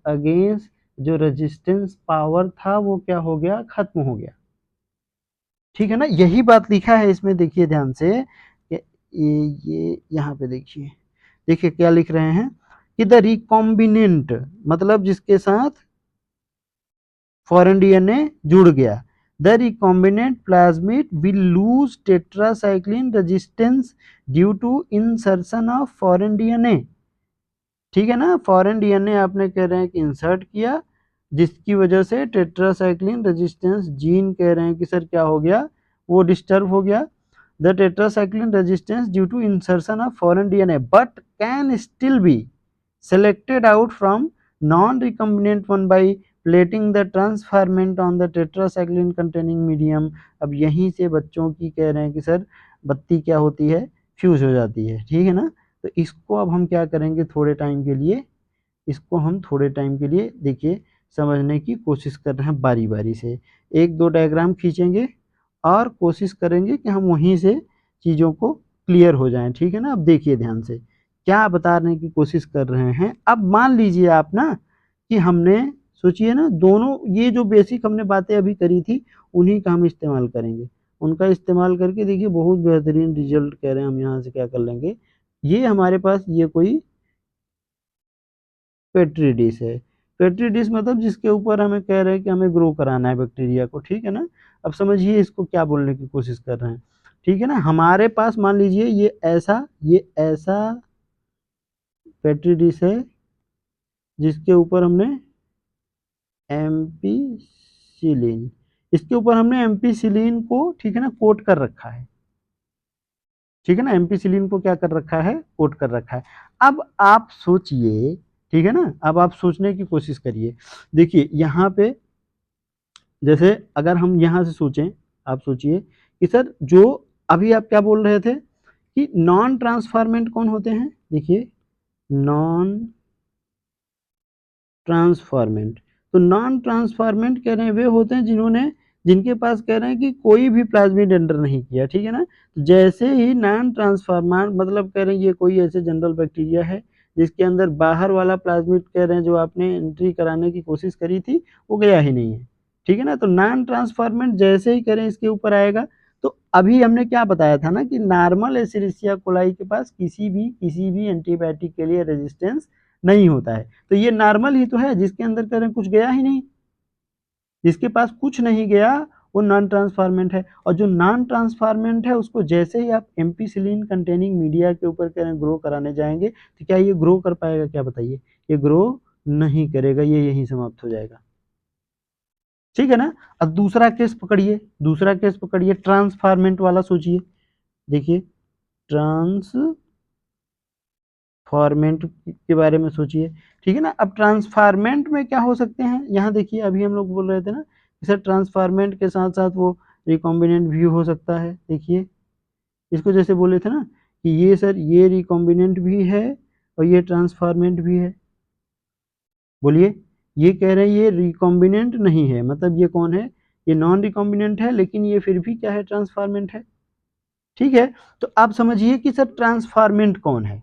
[SPEAKER 1] अगेंस्ट जो रेजिस्टेंस पावर था वो क्या हो गया? खत्म हो गया, ठीक है ना। यही बात लिखा है इसमें, देखिए ध्यान से ये यहाँ पे देखिए, देखिए क्या लिख रहे हैं कि द रिकॉम्बिनेंट, मतलब जिसके साथ फॉरेन डीएनए जुड़ गया, the recombinant plasmid will lose tetracycline resistance due to insertion of foreign DNA, ठीक है ना। फॉरेन डीएनए आपने कह रहे हैं कि इंसर्ट किया, जिसकी वजह से टेट्रासाइक्लिन रेजिस्टेंस जीन कह रहे हैं कि सर क्या हो गया? वो डिस्टर्ब हो गया। The tetracycline resistance due to insertion of foreign DNA but can still be selected out from non-recombinant one by plating the transferment on the tetracycline containing medium। अब यहीं से बच्चों की कह रहे हैं कि सर बत्ती क्या होती है? फ्यूज हो जाती है, ठीक है ना। तो इसको अब हम क्या करेंगे थोड़े टाइम के लिए, इसको हम थोड़े टाइम के लिए देखिए समझने की कोशिश कर रहे हैं बारी बारी से। एक दो डायग्राम खींचेंगे और कोशिश करेंगे कि हम वहीं से चीज़ों को क्लियर हो जाएं, ठीक है ना। अब देखिए ध्यान से क्या बताने की कोशिश कर रहे हैं। अब मान लीजिए आप ना कि हमने, सोचिए ना, दोनों ये जो बेसिक हमने बातें अभी करी थी उन्हीं का हम इस्तेमाल करेंगे। उनका इस्तेमाल करके देखिए बहुत बेहतरीन रिजल्ट कह रहे हैं हम यहाँ से क्या कर लेंगे। ये हमारे पास ये कोई पेट्री डिश है। पेट्री डिश मतलब जिसके ऊपर हमें कह रहे हैं कि हमें ग्रो कराना है बैक्टीरिया को, ठीक है ना। अब समझिए इसको क्या बोलने की कोशिश कर रहे हैं, ठीक है ना। हमारे पास मान लीजिए ये ऐसा पेट्री डिश है जिसके ऊपर हमने एम्पीसिलिन, इसके ऊपर हमने एम्पीसिलिन को, ठीक है ना, कोट कर रखा है, ठीक है ना। एम्पीसिलिन को क्या कर रखा है? कोट कर रखा है। अब आप सोचिए, ठीक है ना, अब आप सोचने की कोशिश करिए। देखिए यहाँ पे जैसे अगर हम यहाँ से सोचें, आप सोचिए कि सर जो अभी आप क्या बोल रहे थे कि नॉन ट्रांसफॉर्मेंट कौन होते हैं? देखिए नॉन ट्रांसफॉर्मेंट, तो नॉन ट्रांसफॉर्मेंट कह रहे हैं वे होते हैं जिन्होंने, जिनके पास कह रहे हैं कि कोई भी प्लाज्मिड एंटर नहीं किया, ठीक है ना। जैसे ही नॉन ट्रांसफॉर्मेंट मतलब कह रहे हैं ये कोई ऐसे जनरल बैक्टीरिया है जिसके अंदर बाहर वाला प्लाज्मिड कह रहे हैं जो आपने एंट्री कराने की कोशिश करी थी वो गया ही नहीं है, ठीक है ना। तो नॉन ट्रांसफॉर्मेंट जैसे ही करें इसके ऊपर आएगा। तो अभी हमने क्या बताया था ना कि नॉर्मल एशेरिशिया कोलाई के पास किसी भी एंटीबायोटिक के लिए रेजिस्टेंस नहीं होता है। तो ये नॉर्मल ही तो है जिसके अंदर कह रहे हैं कुछ गया ही नहीं, जिसके पास कुछ नहीं गया वो नॉन ट्रांसफॉर्मेंट है। और जो नॉन ट्रांसफॉर्मेंट है उसको जैसे ही आप एम्पीसिलिन कंटेनिंग मीडिया के ऊपर कह रहे हैं ग्रो कराने जाएंगे तो क्या ये ग्रो कर पाएगा? क्या बताइए, ये ग्रो नहीं करेगा, ये यहीं समाप्त हो जाएगा, ठीक है ना। अब दूसरा केस पकड़िए, दूसरा केस पकड़िए ट्रांसफॉर्मेंट वाला सोचिए। देखिए ट्रांसफॉर्मेंट के बारे में सोचिए, ठीक है ना। अब ट्रांसफॉर्मेंट में क्या हो सकते हैं? यहाँ देखिए अभी हम लोग बोल रहे थे ना कि सर ट्रांसफॉर्मेंट के साथ साथ वो रिकॉम्बिनेंट भी हो सकता है। देखिए इसको जैसे बोले थे ना कि ये सर ये रिकॉम्बिनेंट भी है और ये ट्रांसफॉर्मेंट भी है। बोलिए, ये कह रहे हैं ये रिकॉम्बिनेंट नहीं है, मतलब ये कौन है, ये नॉन रिकॉम्बिनेंट है, लेकिन ये फिर भी क्या है, ट्रांसफॉर्मेंट है। ठीक है, तो आप समझिए कि सर ट्रांसफॉर्मेंट कौन है।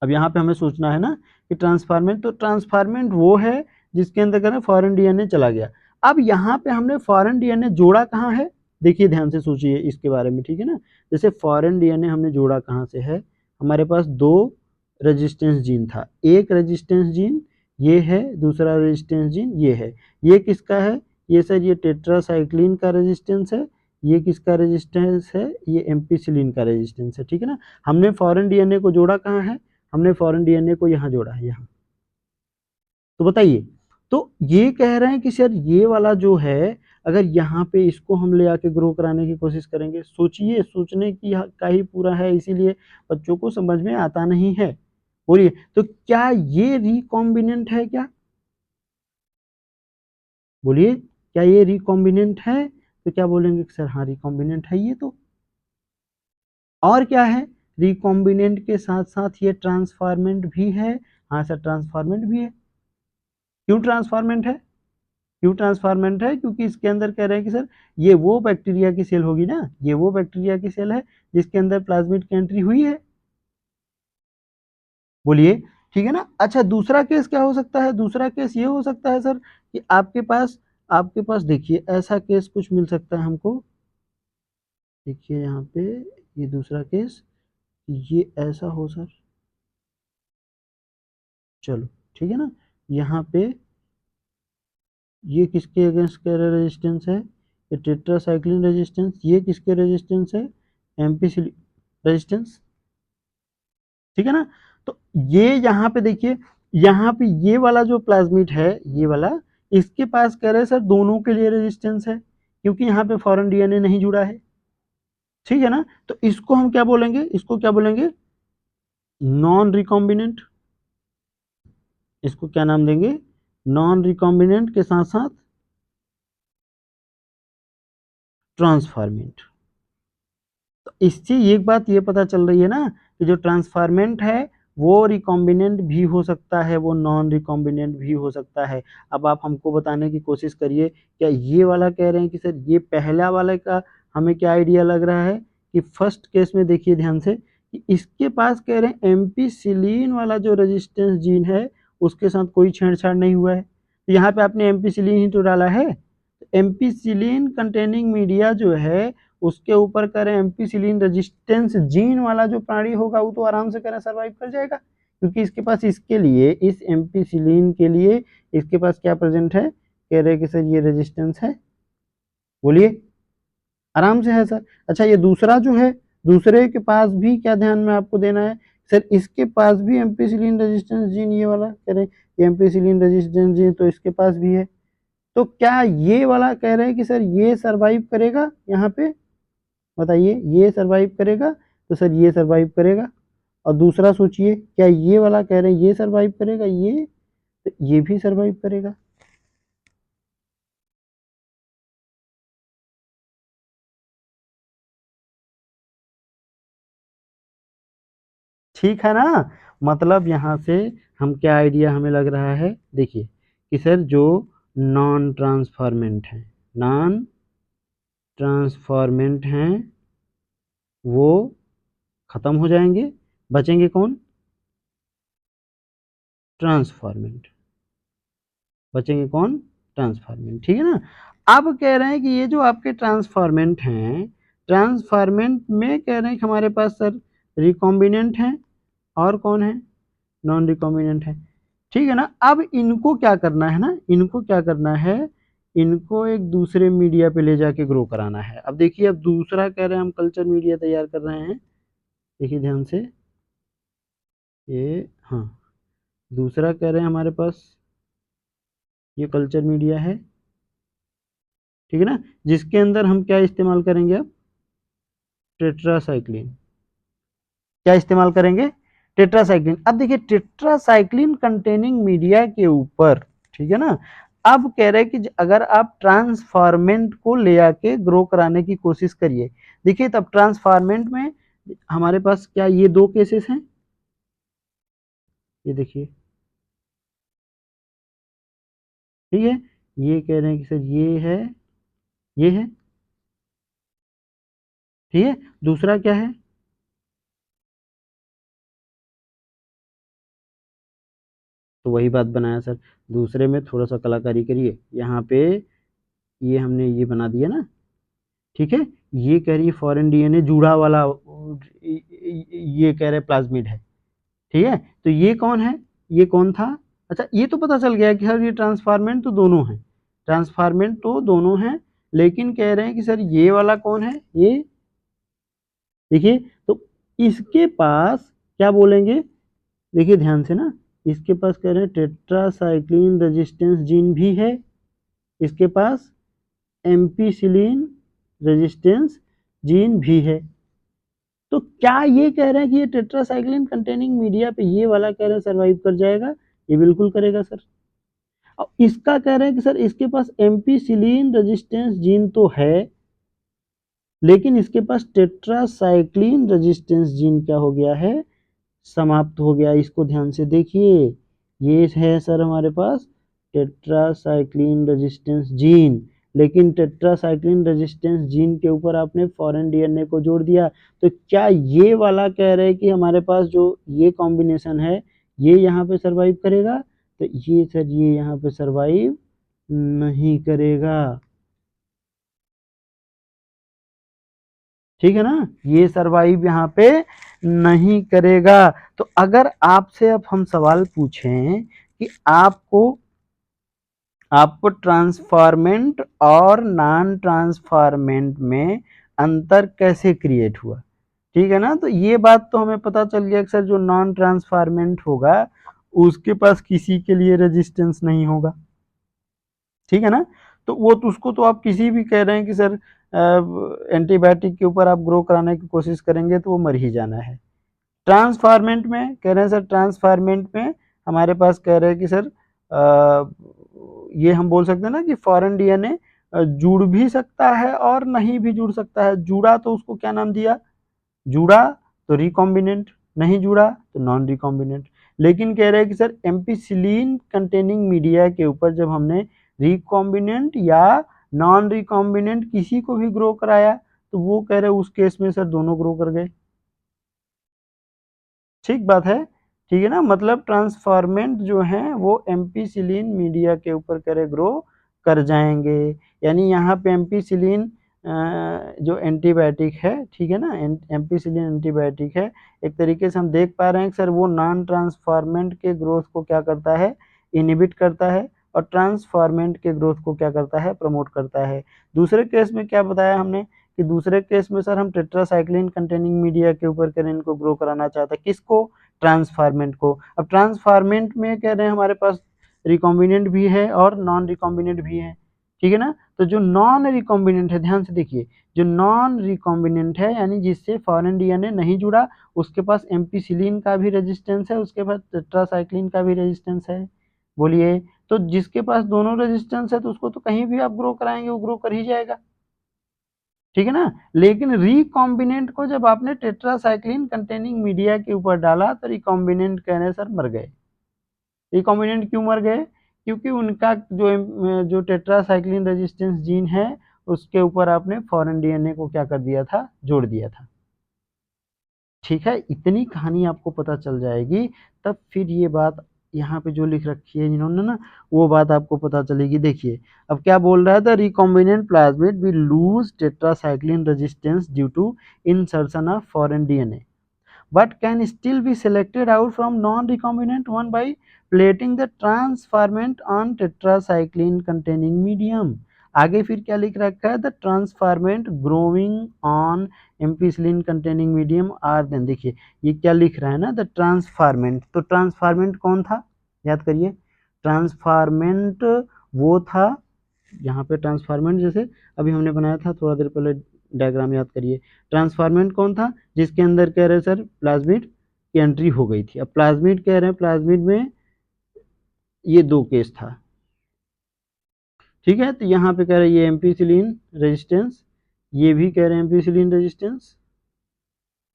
[SPEAKER 1] अब यहाँ पे हमें सोचना है ना कि ट्रांसफॉर्मेंट, तो ट्रांसफॉर्मेंट वो है जिसके अंदर क्या है फॉरेन डीएनए चला गया। अब यहाँ पे हमने फॉरेन डीएनए जोड़ा कहाँ है, देखिए ध्यान से सोचिए इसके बारे में, ठीक है ना। जैसे फॉरेन डीएनए हमने जोड़ा कहाँ से है, हमारे पास दो रेजिस्टेंस जीन था, एक रेजिस्टेंस जीन ये है, दूसरा रेजिस्टेंस जीन ये है। ये किसका है, ये सर ये टेट्रासाइक्लिन का रेजिस्टेंस है। ये किसका रेजिस्टेंस है, ये एम्पिसिलिन का रेजिस्टेंस है, ठीक है ना। हमने फॉरेन डीएनए को जोड़ा कहाँ है, हमने फॉरेन डीएनए को यहाँ जोड़ा है, यहाँ। तो बताइए, तो ये कह रहे हैं कि सर ये वाला जो है, अगर यहाँ पे इसको हम ले आके ग्रो कराने की कोशिश करेंगे, सोचिए, सोचने की का ही पूरा है, इसीलिए बच्चों को समझ में आता नहीं है। बोलिए, तो क्या ये रिकॉम्बिनेंट है क्या, बोलिए क्या ये रिकॉम्बिनेंट है, तो क्या बोलेंगे सर हाँ रिकॉम्बिनेंट है ये तो। और क्या है, रिकॉम्बिनेंट के साथ साथ ये ट्रांसफॉर्मेंट भी है। हाँ सर ट्रांसफॉर्मेंट भी है। क्यों ट्रांसफॉर्मेंट है, क्यों ट्रांसफॉर्मेंट है, क्योंकि इसके अंदर कह रहे हैं कि सर ये वो बैक्टीरिया की सेल होगी ना, ये वो बैक्टीरिया की सेल है जिसके अंदर प्लाज्मिड की एंट्री हुई है। बोलिए, ठीक है ना। अच्छा दूसरा केस क्या हो सकता है, दूसरा केस ये हो सकता है सर कि आपके पास देखिए ऐसा केस कुछ मिल सकता है हमको। देखिए यहाँ पे ये दूसरा केस, ये ऐसा हो सर, चलो ठीक है ना। यहाँ पे ये किसके अगेंस्ट कह रहे रेजिस्टेंस है, ये टेट्रासाइक्लिन रेजिस्टेंस, ये किसके रेजिस्टेंस है, एम्पिसिलिन रेजिस्टेंस, ठीक है ना। तो ये यहाँ पे देखिए, यहाँ पे ये वाला जो प्लाज्मिड है, ये वाला, इसके पास कह रहे सर दोनों के लिए रेजिस्टेंस है, क्योंकि यहाँ पे फॉरेन डीएनए नहीं जुड़ा है, ठीक है ना। तो इसको हम क्या बोलेंगे, इसको क्या बोलेंगे, नॉन रिकॉम्बिनेंट। इसको क्या नाम देंगे, नॉन रिकॉम्बिनेंट के साथ साथ ट्रांसफॉर्मेंट। तो इससे एक बात ये पता चल रही है ना कि जो ट्रांसफॉर्मेंट है वो रिकॉम्बिनेंट भी हो सकता है, वो नॉन रिकॉम्बिनेंट भी हो सकता है। अब आप हमको बताने की कोशिश करिए, क्या ये वाला कह रहे हैं कि सर ये पहला वाले का हमें क्या आइडिया लग रहा है कि फर्स्ट केस में देखिए ध्यान से कि इसके पास कह रहे हैं एम्पिसिलिन वाला जो रेजिस्टेंस जीन है उसके साथ कोई छेड़छाड़ नहीं हुआ है। तो यहाँ पे आपने एम्पिसिलिन ही तो डाला है, एम्पिसिलिन कंटेनिंग मीडिया जो है उसके ऊपर करें एम्पिसिलिन रेजिस्टेंस जीन वाला जो प्राणी होगा वो तो आराम से करें सर्वाइव कर जाएगा, क्योंकि इसके पास इसके लिए, इस एम्पिसिलिन के लिए इसके पास क्या प्रेजेंट है, कह रहे कि सर ये रेजिस्टेंस है। बोलिए, आराम से है सर। अच्छा ये दूसरा जो है, दूसरे के पास भी क्या ध्यान में आपको देना है, सर इसके पास भी एम्पिसिलिन रेजिस्टेंस जीन, ये वाला कह रहे हैं एम्पिसिलिन रेजिस्टेंस जीन तो इसके पास भी है। तो क्या ये वाला कह रहे हैं कि सर ये सरवाइव करेगा, यहाँ पे बताइए ये सरवाइव करेगा, तो सर ये सरवाइव करेगा। और दूसरा सोचिए, क्या ये वाला कह रहे हैं ये सरवाइव करेगा, ये तो ये भी सरवाइव करेगा। ठीक है ना। मतलब यहाँ से हम क्या आइडिया हमें लग रहा है, देखिए कि सर जो नॉन ट्रांसफॉर्मेंट है, नॉन ट्रांसफॉर्मेंट हैं वो खत्म हो जाएंगे, बचेंगे कौन, ट्रांसफॉर्मेंट, बचेंगे कौन, ट्रांसफॉर्मेंट, ठीक है ना। अब कह रहे हैं कि ये जो आपके ट्रांसफॉर्मेंट हैं, ट्रांसफॉर्मेंट में कह रहे हैं कि हमारे पास सर रिकॉम्बिनेंट हैं और कौन है, नॉन रिकॉम्बिनेंट है, ठीक है ना। अब इनको क्या करना है ना, इनको क्या करना है, इनको एक दूसरे मीडिया पे ले जाके ग्रो कराना है। अब देखिए, अब दूसरा कह रहे हैं हम कल्चर मीडिया तैयार कर रहे हैं, देखिए ध्यान से, ये हाँ, दूसरा कह रहे हैं हमारे पास ये कल्चर मीडिया है, ठीक है ना, जिसके अंदर हम क्या इस्तेमाल करेंगे, अब टेट्रासाइक्लिन, क्या इस्तेमाल करेंगे, टेट्रासाइक्लिन। अब देखिए टेट्रासाइक्लिन कंटेनिंग मीडिया के ऊपर, ठीक है ना, अब कह रहे हैं कि अगर आप ट्रांसफॉर्मेंट को ले आके ग्रो कराने की कोशिश करिए। देखिए तब ट्रांसफॉर्मेंट में हमारे पास क्या ये दो केसेस हैं, ये देखिए, ठीक है, ये कह रहे हैं कि सर ये है, ये है, ठीक है। दूसरा क्या है, तो वही बात बनाया सर, दूसरे में थोड़ा सा कलाकारी करिए, यहाँ पे ये हमने ये बना दिया ना, ठीक है। ये कह रही है फॉरेन डीएनए जूड़ा वाला, ये कह रहे प्लाज्मिड है, ठीक है। तो ये कौन है, ये कौन था, अच्छा ये तो पता चल गया कि सर ये ट्रांसफार्मेंट तो दोनों हैं, ट्रांसफार्मेंट तो दोनों हैं, लेकिन कह रहे हैं कि सर ये वाला कौन है, ये देखिए, तो इसके पास क्या बोलेंगे, देखिए ध्यान से ना, इसके पास कह रहे हैं टेट्रासाइक्लिन रेजिस्टेंस जीन भी है, इसके पास एम्पीसिलिन रेजिस्टेंस जीन भी है। तो क्या ये कह रहे हैं कि ये टेट्रासाइक्लिन कंटेनिंग मीडिया पे ये वाला कह रहे हैं सर्वाइव कर जाएगा, ये बिल्कुल करेगा सर। और इसका कह रहे हैं कि सर इसके पास एम्पीसिलिन रेजिस्टेंस जीन तो है, लेकिन इसके पास टेट्रासाइक्लिन रेजिस्टेंस जीन क्या हो गया है, समाप्त हो गया। इसको ध्यान से देखिए, ये है सर हमारे पास टेट्रासाइक्लिन रेजिस्टेंस जीन, लेकिन टेट्रासाइक्लिन रेजिस्टेंस जीन के ऊपर आपने फॉरेन डीएनए को जोड़ दिया। तो क्या ये वाला कह रहे हैं कि हमारे पास जो ये कॉम्बिनेशन है ये यहाँ पे सरवाइव करेगा, तो ये सर ये यहाँ पे सरवाइव नहीं करेगा, ठीक है ना, ये सरवाइव यहाँ पे नहीं करेगा। तो अगर आपसे अब हम सवाल पूछें कि आपको ट्रांसफॉर्मेंट और नॉन ट्रांसफॉर्मेंट में अंतर कैसे क्रिएट हुआ, ठीक है ना। तो ये बात तो हमें पता चल गया कि सर जो नॉन ट्रांसफॉर्मेंट होगा उसके पास किसी के लिए रेजिस्टेंस नहीं होगा, ठीक है ना। तो वो तो उसको तो आप किसी भी कह रहे हैं कि सर एंटीबायोटिक के ऊपर आप ग्रो कराने की कोशिश करेंगे तो वो मर ही जाना है। ट्रांसफॉर्मेंट में कह रहे हैं सर, ट्रांसफॉर्मेंट में हमारे पास कह रहे हैं कि सर ये हम बोल सकते हैं ना कि फॉरेन डीएनए जुड़ भी सकता है और नहीं भी जुड़ सकता है। जुड़ा तो उसको क्या नाम दिया, जुड़ा तो रिकॉम्बिनेंट, नहीं जुड़ा तो नॉन रिकॉम्बिनेंट। लेकिन कह रहे हैं कि सर एम्पिसिलिन कंटेनिंग मीडिया के ऊपर जब हमने रिकॉम्बिनेंट या नॉन रिकॉम्बिनेंट किसी को भी ग्रो कराया तो वो कह रहे उस केस में सर दोनों ग्रो कर गए, ठीक बात है, ठीक है ना। मतलब ट्रांसफॉर्मेंट जो हैं वो एम्पीसिलिन मीडिया के ऊपर करे ग्रो कर जाएंगे। यानी यहाँ पे एम्पीसिलिन जो एंटीबायोटिक है, ठीक है ना, एम्पीसिलिन एंटीबायोटिक है, एक तरीके से हम देख पा रहे हैं कि सर वो नॉन ट्रांसफॉर्मेंट के ग्रोथ को क्या करता है, इनिबिट करता है, और ट्रांसफॉर्मेंट के ग्रोथ को क्या करता है, प्रमोट करता है। दूसरे केस में क्या बताया हमने कि दूसरे केस में सर हम टेट्रासाइक्लिन कंटेनिंग मीडिया के ऊपर करें इनको ग्रो कराना चाहते हैं, किसको, ट्रांसफॉर्मेंट को। अब ट्रांसफॉर्मेंट में कह रहे हैं हमारे पास रिकॉम्बिनेंट भी है और नॉन रिकॉम्बिनेंट भी है, ठीक है ना। तो जो नॉन रिकॉम्बिनेंट है, ध्यान से देखिए, जो नॉन रिकॉम्बिनेंट है यानी जिससे फॉरेन डीएनए नहीं जुड़ा, उसके पास एम्पीसिलिन का भी रेजिस्टेंस है, उसके पास टेट्रासाइक्लिन का भी रेजिस्टेंस है, बोलिए। तो जिसके पास दोनों रेजिस्टेंस है तो उसको तो कहीं भी आप ग्रो कराएंगे वो ग्रो कर ही जाएगा, ठीक है ना। लेकिन रिकॉम्बिनेंट को जब आपने टेट्रासाइक्लिन कंटेनिंग मीडिया के ऊपर डाला तो रिकॉम्बिनेंट कहने सर मर गए। रिकॉम्बिनेंट क्यों मर गए, क्योंकि उनका जो टेट्रासाइक्लिन रेजिस्टेंस जीन है उसके ऊपर आपने फॉरेन डीएनए को क्या कर दिया था, जोड़ दिया था, ठीक है। इतनी कहानी आपको पता चल जाएगी तब फिर ये बात यहाँ पे जो लिख रखी है इन्होंने ना, वो बात आपको पता चलेगी। देखिए अब क्या बोल रहा है, the recombinant plasmid will lose tetracycline resistance due to insertion of foreign DNA but can still be selected out from non-recombinant one by plating the transferment on tetracycline containing medium। आगे फिर क्या लिख रखा है, the transformant growing on ampicillin containing medium are then, देखिए ये क्या लिख रहा है ना, द ट्रांसफॉर्मेंट। तो ट्रांसफॉर्मेंट कौन था, याद करिए, ट्रांसफॉर्मेंट वो था, यहाँ पे ट्रांसफॉर्मेंट जैसे अभी हमने बनाया था थोड़ा देर पहले, डायग्राम याद करिए, ट्रांसफॉर्मेंट कौन था, जिसके अंदर कह रहे सर प्लाज्मिड की एंट्री हो गई थी। अब प्लाज्मिड कह रहे हैं, प्लाज्मिड में ये दो केस था, ठीक है, तो यहाँ पे कह रहे हैं ये एम्पिसिलिन रेजिस्टेंस, ये भी कह रहे हैं एम्पिसिलिन रेजिस्टेंस।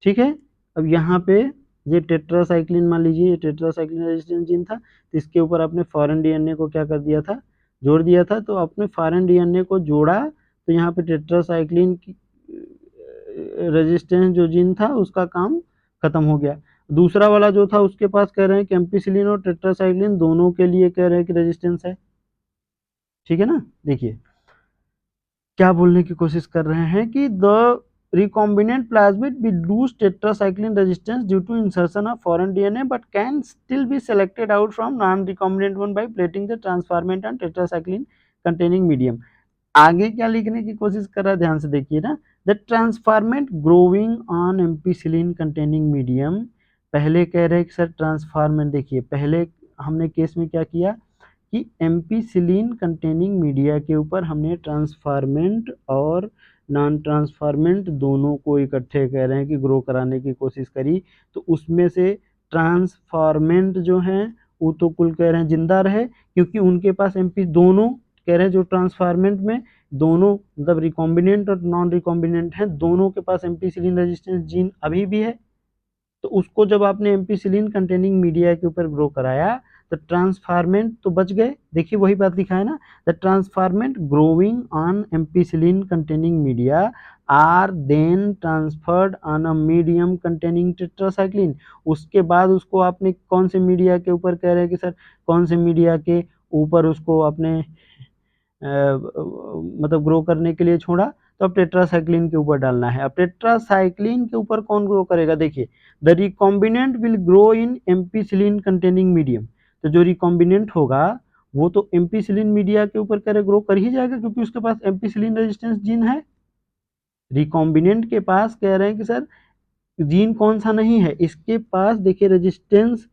[SPEAKER 1] ठीक है, अब यहाँ पे ये टेट्रासाइक्लिन, मान लीजिए ये टेट्रासाइक्लिन रेजिस्टेंस जीन था, तो इसके ऊपर आपने फॉरेन डीएनए को क्या कर दिया था, जोड़ दिया था। तो आपने फॉरेन डीएनए को जोड़ा तो यहाँ पे टेट्रासाइक्लिन की रेजिस्टेंस जो जीन था उसका काम खत्म हो गया। दूसरा वाला जो था उसके पास कह रहे हैं कि एम्पिसिलिन और टेट्रासाइक्लिन दोनों के लिए कह रहे हैं कि रेजिस्टेंस है। ठीक है ना, देखिए क्या बोलने की कोशिश कर रहे हैं कि the recombinant plasmid will lose tetracycline resistance due to insertion of foreign DNA but can still be selected out from non-recombinant one by plating the transferment on tetracycline containing medium। आगे क्या लिखने की कोशिश कर रहा है, ध्यान से देखिए ना, the transformant growing on ampicillin containing medium. पहले कह रहे हैं कि सर ट्रांसफॉर्मेंट, देखिए पहले हमने केस में क्या किया कि एम्पिसिलिन कंटेनिंग मीडिया के ऊपर हमने ट्रांसफॉर्मेंट और नॉन ट्रांसफॉर्मेंट दोनों को इकट्ठे कह रहे हैं कि ग्रो कराने की कोशिश करी। तो उसमें से ट्रांसफॉर्मेंट जो हैं वो तो कुल कह रहे हैं जिंदा रहे, क्योंकि उनके पास एमपी दोनों कह रहे हैं जो ट्रांसफॉर्मेंट में दोनों मतलब रिकॉम्बिनेंट और नॉन रिकॉम्बिनेंट हैं, दोनों के पास एम्पिसिलिन रेजिस्टेंस जीन अभी भी है। तो उसको जब आपने एम्पिसिलिन कंटेनिंग मीडिया के ऊपर ग्रो कराया तो ट्रांसफॉर्मेंट तो बच गए। देखिए वही बात लिखा है ना, the transformant growing on ampicillin containing media are then transferred on a medium containing tetracycline. उसके बाद उसको आपने कौन से मीडिया के ऊपर कह रहे हैं कि सर कौन से मीडिया के ऊपर उसको आपने मतलब ग्रो करने के लिए छोड़ा, तो अब टेट्रासाइक्लिन के ऊपर डालना है। अब टेट्रासाइक्लिन के ऊपर कौन ग्रो करेगा, देखिए the recombinant will grow in ampicillin containing medium. तो जो रिकॉम्बिनेंट होगा वो तो एम्पिसिलिन मीडिया के ऊपर करे ग्रो कर ही जाएगा, क्योंकि उसके पास एम्पिसिलिन रेजिस्टेंस जीन है। रिकॉम्बिनेंट के पास कह रहे हैं कि सर जीन कौन सा नहीं है, इसके पास देखिए रेजिस्टेंस,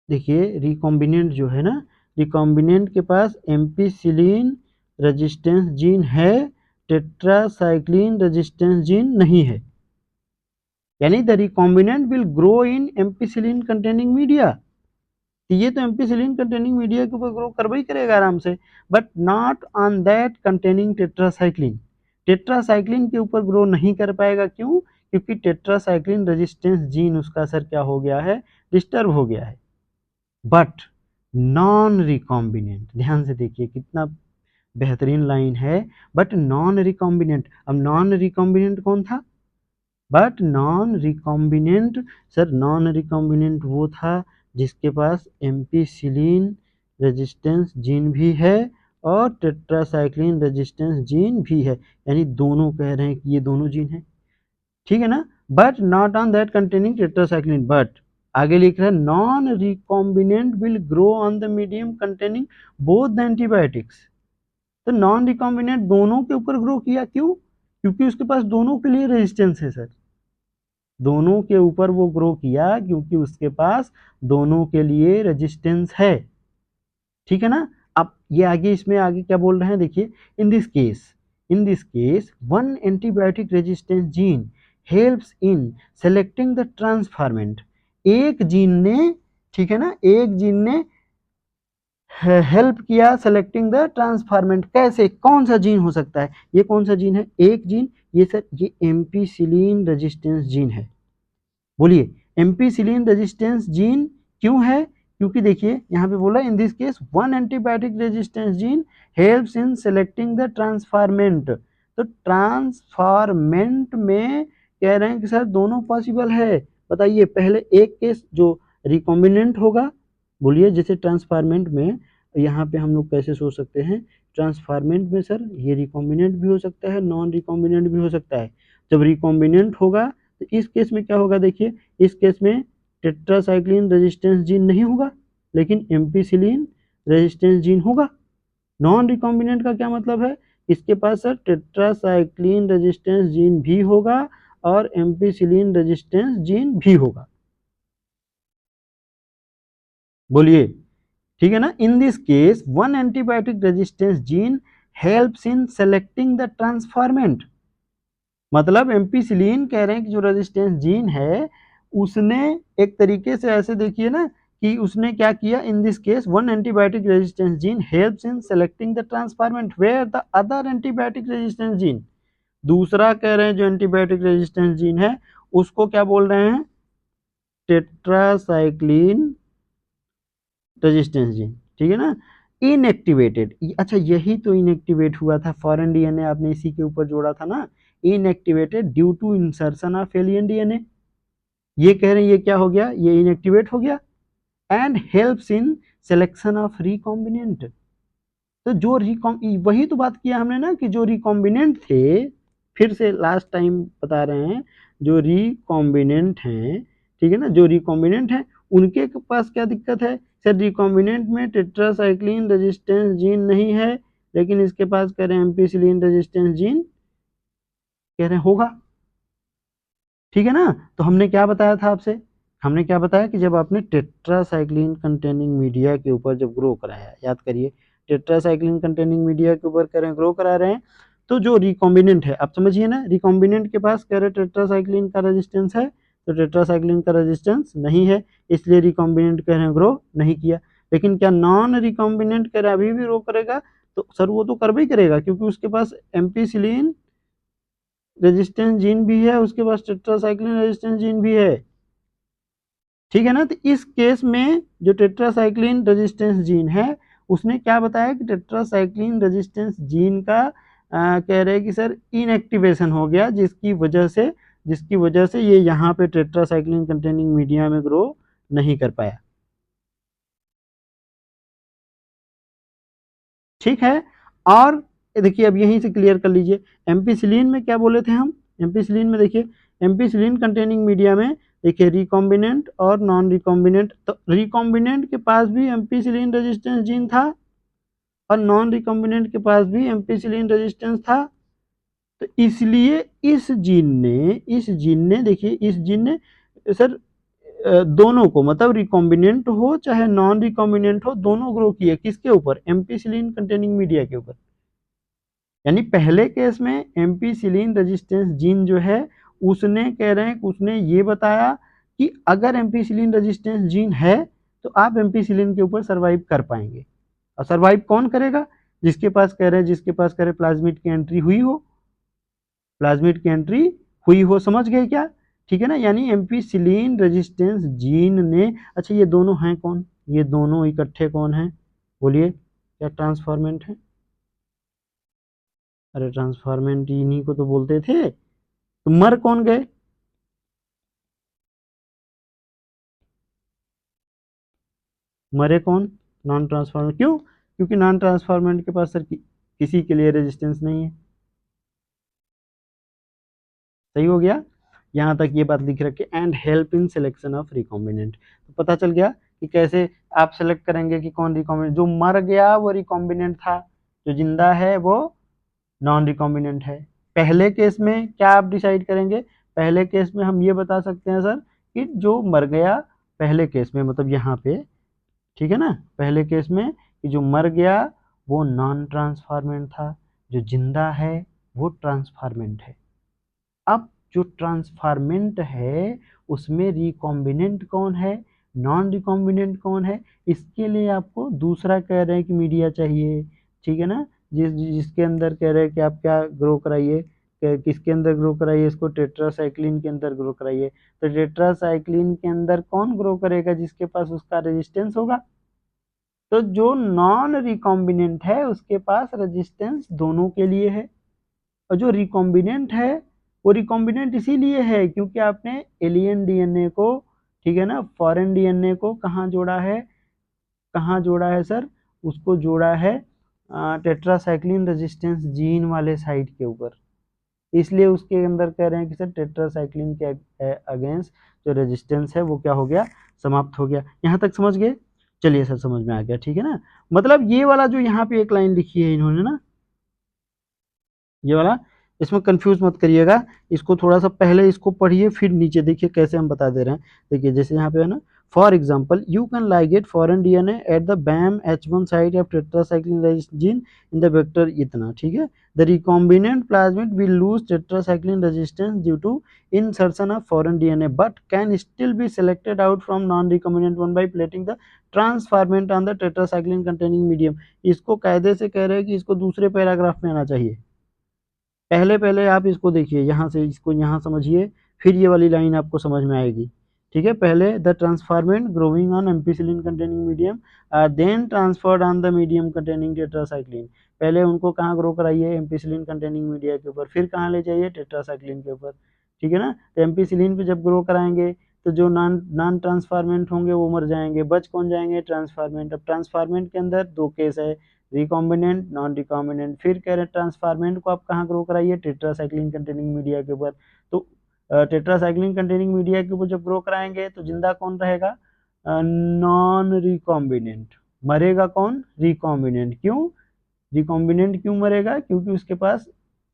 [SPEAKER 1] देखिए रिकॉम्बिनेंट जो है ना, रिकॉम्बिनेंट के पास एम्पिसिलिन रेजिस्टेंस जीन है, टेट्रासाइक्लिन रेजिस्टेंस जीन नहीं है। यानी the recombinant will grow in ampicillin containing media. ये तो एम्पिसिलिन कंटेनिंग मीडिया के ऊपर ग्रो करवा ही करेगा आराम से, but not on that containing tetracycline. Tetracycline के ऊपर ग्रो नहीं कर पाएगा, क्यों? क्योंकि टेट्रासाइक्लिन रेजिस्टेंस जीन उसका सर क्या हो गया है, डिस्टर्ब हो गया है। बट नॉन रिकॉम्बिनेंट, ध्यान से देखिए कितना बेहतरीन लाइन है, बट नॉन रिकॉम्बिनेंट। अब नॉन रिकॉम्बिनेंट कौन था, but non recombinant, sir non recombinant वो था जिसके पास एम्पिसिलिन रेजिस्टेंस जीन भी है और टेट्रासाइक्लिन रेजिस्टेंस जीन भी है, यानी दोनों कह रहे हैं कि ये दोनों जीन है। ठीक है ना, but not on that containing tetracycline. But आगे लिख रहा है non recombinant will grow on the medium containing both the antibiotics. तो नॉन रिकॉम्बिनेंट दोनों के ऊपर ग्रो किया, क्यों? क्योंकि उसके पास दोनों के लिए रेजिस्टेंस है सर, दोनों के ऊपर वो ग्रो किया क्योंकि उसके पास दोनों के लिए रेजिस्टेंस है। ठीक है ना, अब ये आगे इसमें आगे क्या बोल रहे हैं, देखिए इन this case one antibiotic resistance gene helps in selecting the transformant. एक जीन ने, ठीक है ना, एक जीन ने हेल्प किया सेलेक्टिंग द ट्रांसफॉर्मेंट। कैसे, कौन सा जीन हो सकता है, ये कौन सा जीन है, एक जीन, ये सर ये एम्पिसिलिन रेजिस्टेंस जीन है। बोलिए एम्पिसिलिन रेजिस्टेंस जीन क्यों है, क्योंकि देखिए यहाँ पे बोला इन this case one antibiotic resistance gene helps in selecting the transformant. तो ट्रांसफॉर्मेंट में कह रहे हैं कि सर दोनों पॉसिबल है। बताइए पहले एक केस जो रिकॉम्बिनेंट होगा, बोलिए जैसे ट्रांसफॉर्मेंट में यहाँ पे हम लोग कैसे सोच सकते हैं, ट्रांसफॉर्मेंट में सर ये रिकॉम्बिनेंट भी हो सकता है नॉन रिकॉम्बिनेंट भी हो सकता है। जब रिकॉम्बिनेंट होगा तो इस केस में क्या होगा, देखिए इस केस में टेट्रासाइक्लिन रेजिस्टेंस जीन नहीं होगा लेकिन एम्पिसिलिन रेजिस्टेंस जीन होगा। नॉन रिकॉम्बिनेंट का क्या मतलब है, इसके पास सर टेट्रासाइक्लिन रेजिस्टेंस जीन भी होगा और एम्पिसिलिन रेजिस्टेंस जीन भी होगा। बोलिए, ठीक है ना, इन this case one antibiotic resistance gene helps in selecting the transformant. मतलब एम्पिसिलिन कह रहे हैं कि जो रेजिस्टेंस जीन है उसने एक तरीके से ऐसे देखिए ना कि उसने क्या किया, in this case one antibiotic resistance gene helps in selecting the transformant where the other antibiotic resistance gene, दूसरा कह रहे हैं जो एंटीबायोटिक रेजिस्टेंस जीन है उसको क्या बोल रहे हैं, टेट्रासाइक्लिन रेजिस्टेंस जीन, ठीक है ना, इनएक्टिवेटेड। अच्छा यही तो इनएक्टिवेट हुआ था, फॉरेन डीएनए आपने इसी के ऊपर जोड़ा था ना, inactivated due to insertion of alien DNA, ये कह रहे हैं ये क्या हो गया, ये इनएक्टिवेट हो गया, and helps in selection of recombinant. तो जो वही तो बात किया हमने ना कि जो रिकॉम्बिनेंट थे, फिर से लास्ट टाइम बता रहे हैं, जो रिकॉम्बिनेंट हैं, ठीक है ना, जो रिकॉम्बिनेंट हैं उनके पास क्या दिक्कत है सर, रिकॉम्बिनेंट में टेट्रासाइक्लिन रेजिस्टेंस जीन नहीं है, लेकिन इसके पास कह रहे हैं एम्पिसिलिन रेजिस्टेंस जीन कह रहे हैं होगा, ठीक है ना। तो हमने क्या बताया था आपसे, हमने क्या बताया कि जब आपने टेट्रासाइक्लिन कंटेनिंग मीडिया के ऊपर जब ग्रो कराया, याद करिए, टेट्रासाइक्लिन कंटेनिंग मीडिया के ऊपर कह रहे हैं ग्रो करा रहे हैं, तो जो रिकॉम्बिनेंट है, आप समझिए ना, रिकॉम्बिनेंट के पास कह रहे हैं टेट्रासाइक्लिन का रेजिस्टेंस है, तो टेट्रासाइक्लिन का रेजिस्टेंस नहीं है, इसलिए रिकॉम्बिनेंट कह रहे हैं ग्रो नहीं किया। लेकिन क्या नॉन रिकॉम्बिनेंट कह रहे हैं अभी भी ग्रो करेगा, तो सर वो तो कर भी करेगा क्योंकि उसके पास एम्पिसिलिन रेजिस्टेंस जीन भी है, उसके पास टेट्रासाइक्लिन रेजिस्टेंस जीन भी है, ठीक है ना। तो इस केस में जो टेट्रासाइक्लिन रेजिस्टेंस जीन है उसने क्या बताया कि टेट्रासाइक्लिन रेजिस्टेंस जीन का कह रहे हैं कि सर इनएक्टिवेशन हो गया, जिसकी वजह से ये यहाँ पे टेट्रासाइक्लिन कंटेनिंग मीडिया में ग्रो नहीं कर पाया, ठीक है। और देखिए अब यहीं से क्लियर कर लीजिए, एम्पिसिलिन में क्या बोले थे हम, एम्पिसिलिन में देखिए, एम्पिसिलिन कंटेनिंग मीडिया में देखिए रिकॉम्बिनेंट और नॉन रिकॉम्बिनेंट, तो रिकॉम्बिनेंट के पास भी एम्पिसिलिन रेजिस्टेंस जीन था और नॉन रिकॉम्बिनेंट के पास भी एम्पिसिलिन रेजिस्टेंस था, तो इसलिए इस जीन ने देखिए, इस जीन ने सर दोनों को, मतलब रिकॉम्बिनेंट हो चाहे नॉन रिकॉम्बिनेंट हो, दोनों ग्रो किए किसके ऊपर, एम्पिसिलिन कंटेनिंग मीडिया के ऊपर। यानी पहले केस में एम्पिसिलिन रेजिस्टेंस जीन जो है उसने कह रहे हैं, उसने ये बताया कि अगर एम्पिसिलिन रेजिस्टेंस जीन है तो आप एम्पिसिलिन के ऊपर सर्वाइव कर पाएंगे, और सर्वाइव कौन करेगा, जिसके पास कह रहे प्लाज्मिड की एंट्री हुई हो, प्लाज्मिड की एंट्री हुई हो, समझ गए क्या, ठीक है ना। यानी एम्पिसिलिन रेजिस्टेंस जीन ने, अच्छा ये दोनों हैं कौन, ये दोनों इकट्ठे कौन है, बोलिए क्या ट्रांसफॉर्मेंट है, अरे ट्रांसफॉर्मेंट इन्हीं को तो बोलते थे, तो मर कौन गए, मरे कौन, नॉन ट्रांसफॉर्मेंट, क्यों, क्योंकि नॉन ट्रांसफॉर्मेंट के पास सर किसी के लिए रेजिस्टेंस नहीं है, सही हो गया, यहाँ तक ये बात लिख रखे, and help in selection of recombinant, तो पता चल गया कि कैसे आप सेलेक्ट करेंगे कि कौन रिकॉम्बिनेंट, जो मर गया वो रिकॉम्बिनेंट था, जो जिंदा है वो नॉन रिकॉम्बिनेंट है। पहले केस में क्या आप डिसाइड करेंगे, पहले केस में हम ये बता सकते हैं सर कि जो मर गया पहले केस में, मतलब यहाँ पे, ठीक है ना, पहले केस में कि जो मर गया वो नॉन ट्रांसफॉर्मेंट था, जो जिंदा है वो ट्रांसफॉर्मेंट है। अब जो ट्रांसफॉर्मेंट है उसमें रिकॉम्बिनेंट कौन है, नॉन रिकॉम्बिनेंट कौन है, इसके लिए आपको दूसरा कह रहे हैं कि मीडिया चाहिए, ठीक है ना, जिसके अंदर कह रहे हैं कि आप क्या ग्रो कराइए, किसके अंदर ग्रो कराइए, इसको टेट्रासाइक्लिन के अंदर ग्रो कराइए, तो टेट्रासाइक्लिन के अंदर कौन ग्रो करेगा, जिसके पास उसका रेजिस्टेंस होगा, तो जो नॉन रिकॉम्बिनेंट है उसके पास रेजिस्टेंस दोनों के लिए है, और जो रिकॉम्बिनेंट है वो रिकॉम्बिनेंट इसीलिए है क्योंकि आपने एलियन डीएनए को, ठीक है ना, फॉरेन डीएनए को कहाँ जोड़ा है, कहाँ जोड़ा है सर, उसको जोड़ा है टेट्रासाइक्लिन रेजिस्टेंस जीन वाले साइट के ऊपर, इसलिए उसके अंदर कह रहे हैं कि सर टेट्रासाइक्लिन के अगेंस्ट जो रेजिस्टेंस है वो क्या हो गया, समाप्त हो गया। यहाँ तक समझ गए, चलिए सर समझ में आ गया, ठीक है ना। मतलब ये वाला जो यहाँ पे एक लाइन लिखी है इन्होंने ना, ये वाला, इसमें कंफ्यूज मत करिएगा, इसको थोड़ा सा पहले इसको पढ़िए फिर नीचे देखिए कैसे हम बता दे रहे हैं, देखिए जैसे यहाँ पे है ना, For example, you can ligate foreign DNA at the BAM H1 site of tetracycline gene in the vector इतना, ठीक है. The recombinant plasmid will lose tetracycline resistance due to insertion of foreign DNA, but can still be selected out from non-recombinant one by plating the transferment on the tetracycline containing medium. इसको कायदे से कह रहे हैं कि इसको दूसरे paragraph में आना चाहिए. पहले आप इसको देखिए, यहाँ से इसको यहाँ समझिए, फिर ये वाली लाइन आपको समझ में आएगी. ठीक है, पहले the transformant growing on ampicillin containing medium are then transferred on the medium containing tetracycline. पहले उनको कहाँ ग्रो कराइए, एम्पिसिलिन कंटेनिंग मीडिया के ऊपर, फिर कहाँ ले जाइए, टेट्रासाइक्लिन के ऊपर. ठीक है ना. तो एम्पिसिलिन पे जब ग्रो कराएंगे तो जो नॉन ट्रांसफॉर्मेंट होंगे वो मर जाएंगे, बच कौन जाएंगे, ट्रांसफॉर्मेंट. अब ट्रांसफॉर्मेंट के अंदर दो केस है, रिकॉम्बिनेंट, नॉन रिकॉम्बिनेंट. फिर कह रहे हैं ट्रांसफॉर्मेंट को आप कहाँ ग्रो कराइए, टेट्रासाइक्लिन कंटेनिंग मीडिया के ऊपर. तो टेट्रासाइक्लिन कंटेनिंग मीडिया के ऊपर जब ग्रो कराएंगे तो जिंदा कौन रहेगा, नॉन रिकॉम्बिनेंट. मरेगा कौन, रिकॉम्बिनेंट. क्यों रिकॉम्बिनेंट क्यों मरेगा, क्योंकि उसके पास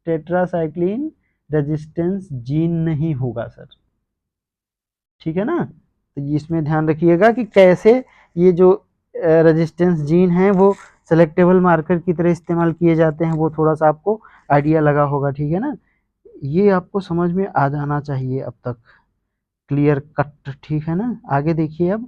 [SPEAKER 1] टेट्रासाइक्लिन रेजिस्टेंस जीन नहीं होगा सर. ठीक है ना. तो इसमें ध्यान रखिएगा कि कैसे ये जो रेजिस्टेंस जीन है वो सेलेक्टेबल मार्कर की तरह इस्तेमाल किए जाते हैं, वो थोड़ा सा आपको आइडिया लगा होगा. ठीक है ना. ये आपको समझ में आ जाना चाहिए अब तक, क्लियर कट. ठीक है ना. आगे देखिए अब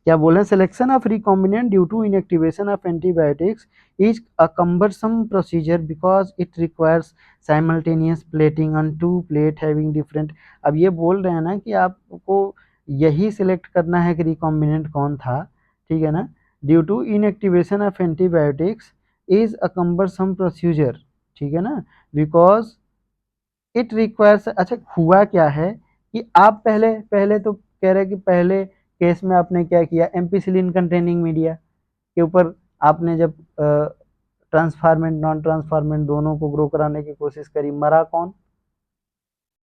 [SPEAKER 1] क्या बोले, selection of recombinant due to inactivation of antibiotics is a cumbersome procedure because it requires simultaneous plating on two plate having different. अब ये बोल रहे हैं ना कि आपको यही सिलेक्ट करना है कि रिकॉम्बिनेंट कौन था. ठीक है ना. Due to inactivation of antibiotics is a cumbersome procedure. ठीक है ना. Because it requires. अच्छा हुआ क्या है कि आप पहले पहले तो कह रहे हैं कि पहले केस में आपने क्या किया, एम्पिसिलिन कंटेनिंग मीडिया के ऊपर आपने जब ट्रांसफॉर्मेंट नॉन ट्रांसफॉर्मेंट दोनों को ग्रो कराने की कोशिश करी, मरा कौन,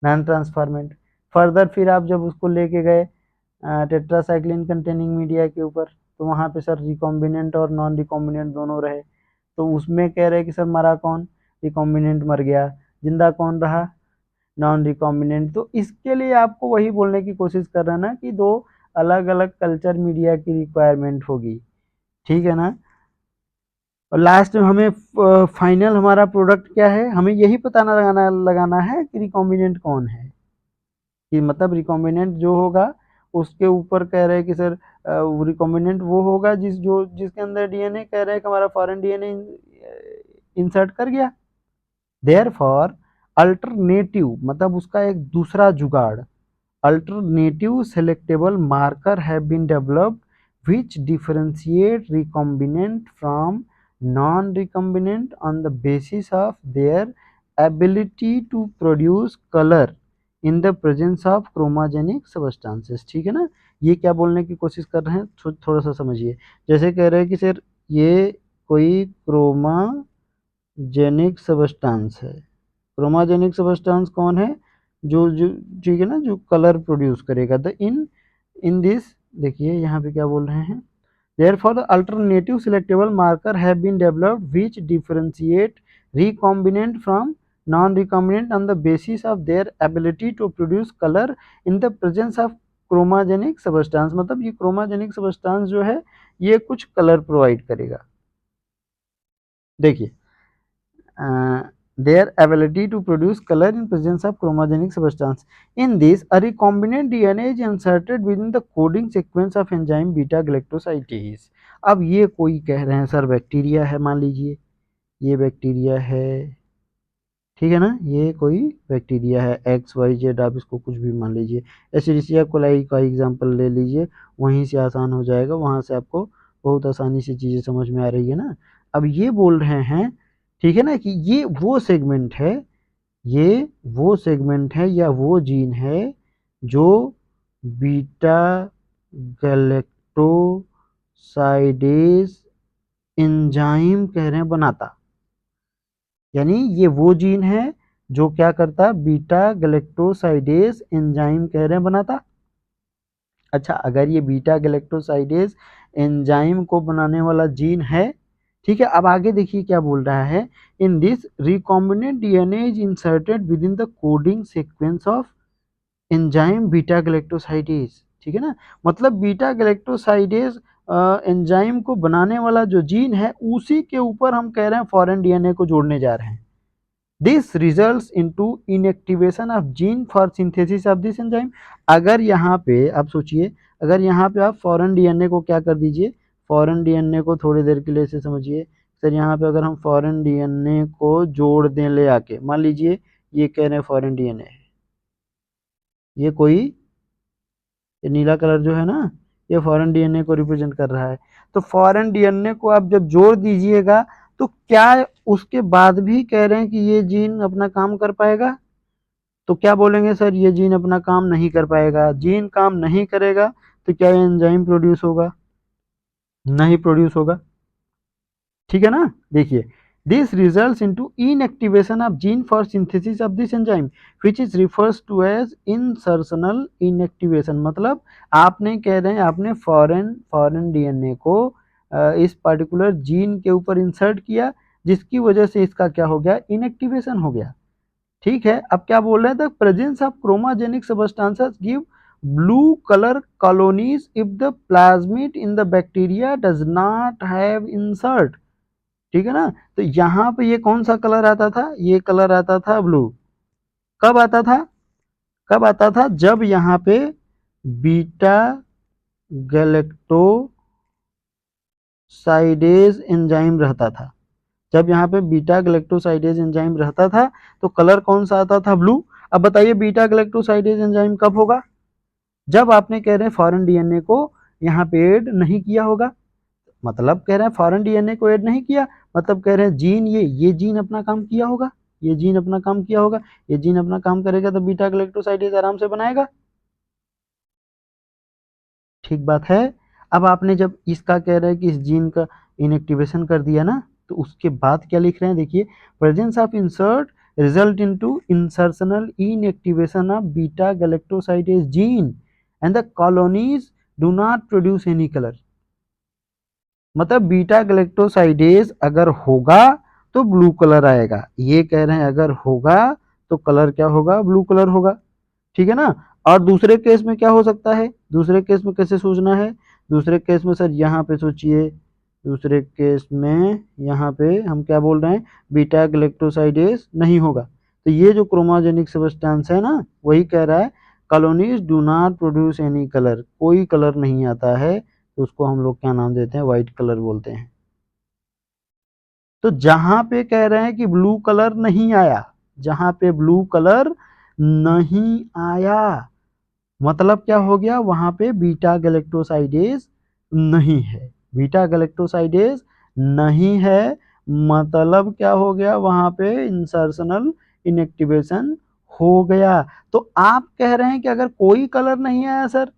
[SPEAKER 1] नॉन ट्रांसफॉर्मेंट. फर्दर फिर आप जब उसको लेके गए टेट्रासाइक्लिन कंटेनिंग मीडिया के ऊपर, तो वहाँ पे सर रिकॉम्बिनेंट और नॉन रिकॉम्बिनेंट दोनों रहे. तो उसमें कह रहे हैं कि सर मरा कौन, रिकॉम्बिनेंट मर गया, जिंदा कौन रहा, नॉन रिकॉम्बिनेंट. तो इसके लिए आपको वही बोलने की कोशिश कर रहा है ना कि दो अलग अलग कल्चर मीडिया की रिक्वायरमेंट होगी. ठीक है ना. और लास्ट में हमें फाइनल हमारा प्रोडक्ट क्या है, हमें यही पता लगाना है कि रिकॉम्बिनेंट कौन है. कि मतलब रिकॉम्बिनेंट जो होगा उसके ऊपर कह रहे हैं कि सर रिकॉम्बिनेंट वो होगा जिसके अंदर डीएनए कह रहे हैं कि हमारा फॉरेन डीएनए इंसर्ट कर गया. देयरफॉर अल्टरनेटिव मतलब उसका एक दूसरा जुगाड़, alternative selectable marker have been developed which differentiate recombinant from non-recombinant on the basis of their ability to produce color in the presence of chromogenic substances. ठीक है ना. ये क्या बोलने की कोशिश कर रहे हैं, थोड़ा सा समझिए. जैसे कह रहे हैं कि सर ये कोई क्रोमाजेनिक सबस्टांस है. क्रोमाजेनिक सबस्टांस कौन है, जो ठीक है ना, जो कलर प्रोड्यूस करेगा. द इन दिस देखिए यहाँ पे क्या बोल रहे हैं, therefore the alternative selectable marker have been developed which differentiate recombinant from non-recombinant on the basis of their ability to produce color in the presence of chromogenic substance. मतलब ये chromogenic substance जो है ये कुछ कलर प्रोवाइड करेगा. देखिए their ability to produce color in presence of chromogenic substance. In this, a recombinant DNA is inserted within the coding sequence of enzyme beta galactosidase. अब ये कोई कह रहे हैं सर बैक्टीरिया है, मान लीजिए ये बैक्टीरिया है. ठीक है ना. ये कोई बैक्टीरिया है XYZ, आप इसको कुछ भी मान लीजिए. एसिडिसिया कोलाई का एग्जांपल ले लीजिए, वहीं से आसान हो जाएगा, वहाँ से आपको बहुत आसानी से चीज़ें समझ में आ रही है ना. अब ये बोल रहे हैं ठीक है ना कि ये वो सेगमेंट है, ये वो सेगमेंट है या वो जीन है जो बीटा गैलेक्टोसाइडेज एंजाइम कह रहे हैं बनाता. यानी ये वो जीन है जो क्या करता, बीटा गैलेक्टोसाइडेज एंजाइम कह रहे हैं बनाता. अच्छा अगर ये बीटा गैलेक्टोसाइडेज एंजाइम को बनाने वाला जीन है, ठीक है. अब आगे देखिए क्या बोल रहा है, in this recombinant DNA is inserted with in the coding sequence of enzyme beta galactosidase. ठीक है ना। मतलब बीटा गैलेक्टोसाइडेज एंजाइम को बनाने वाला जो जीन है उसी के ऊपर हम कह रहे हैं फॉरेन डीएनए को जोड़ने जा रहे हैं। This results into inactivation of gene for synthesis of this enzyme. अगर यहाँ पे आप सोचिए, अगर यहाँ पे आप फॉरेन डीएनए को क्या कर दीजिए, फॉरेन डीएनए को थोड़ी देर के लिए से समझिए सर, यहाँ पे अगर हम फॉरेन डीएनए को जोड़ दें ले आके, मान लीजिए ये कह रहे हैं फॉरेन डीएनए है, ये कोई ये नीला कलर जो है ना ये फॉरेन डीएनए को रिप्रेजेंट कर रहा है। तो फॉरेन डीएनए को आप जब जोड़ दीजिएगा तो क्या उसके बाद भी कह रहे हैं कि ये जीन अपना काम कर पाएगा? तो क्या बोलेंगे सर, ये जीन अपना काम नहीं कर पाएगा। जीन काम नहीं करेगा तो क्या एंजाइम प्रोड्यूस होगा? नहीं प्रोड्यूस होगा, ठीक है ना। देखिए, this results into inactivation of gene for synthesis of this enzyme which is refers to as insertional inactivation. मतलब आपने कह रहे हैं आपने फॉरेन डीएनए को इस पर्टिकुलर जीन के ऊपर इंसर्ट किया जिसकी वजह से इसका क्या हो गया, इनएक्टिवेशन हो गया। ठीक है, अब क्या बोल रहे हैं, the presence of chromogenic substances give blue colour colonies if the plasmid in the bacteria does not have insert. ठीक है ना। तो यहाँ पे ये कौन सा कलर आता था, ये कलर आता था ब्लू। कब आता था, कब आता था, जब यहाँ पे बीटा गैलेक्टोसाइडेज एंजाइम रहता था। जब यहाँ पे बीटा गैलेक्टोसाइडेज एंजाइम रहता था तो कलर कौन सा आता था, ब्लू। अब बताइए बीटा गैलेक्टोसाइडेज एंजाइम कब होगा, जब आपने कह रहे हैं फॉरेन डीएनए को यहाँ पे ऐड नहीं किया होगा। मतलब कह रहे हैं फॉरेन डीएनए को ऐड नहीं किया, मतलब कह रहे हैं जीन ये जीन अपना काम किया होगा, ये जीन अपना काम किया होगा। ये जीन अपना काम करेगा तो बीटा गैलेक्टोसाइडेज आराम से बनाएगा। ठीक बात है। अब आपने जब इसका कह रहे हैं कि इस जीन का इनएक्टिवेशन कर दिया ना, तो उसके बाद क्या लिख रहे हैं, देखिए, presence of insert result into insertional inactivation of beta galactosidase gene and the colonies do not produce any colour. मतलब बीटा गैलेक्टोसाइडेज अगर होगा तो ब्लू कलर आएगा, ये कह रहे हैं अगर होगा तो कलर क्या होगा, ब्लू कलर होगा। ठीक है ना। और दूसरे केस में क्या हो सकता है, दूसरे केस में कैसे सोचना है, दूसरे केस में सर यहाँ पे सोचिए, दूसरे केस में यहाँ पे हम क्या बोल रहे हैं, बीटा गैलेक्टोसाइडेज नहीं होगा तो ये जो क्रोमोजेनिक सब्सटेंस है ना वही कह रहा है colonies do not produce any colour, कोई कलर नहीं आता है, तो उसको हम लोग क्या नाम देते हैं, व्हाइट कलर बोलते हैं। तो जहां पे कह रहे हैं कि ब्लू कलर नहीं आया, जहां पे ब्लू कलर नहीं आया मतलब क्या हो गया, वहां पे बीटा गैलेक्टोसाइडेज नहीं है। बीटा गैलेक्टोसाइडेज नहीं है मतलब क्या हो गया, वहां पे इंसर्शनल इनएक्टिवेशन हो गया। तो आप कह रहे हैं कि अगर कोई कलर नहीं आया सर,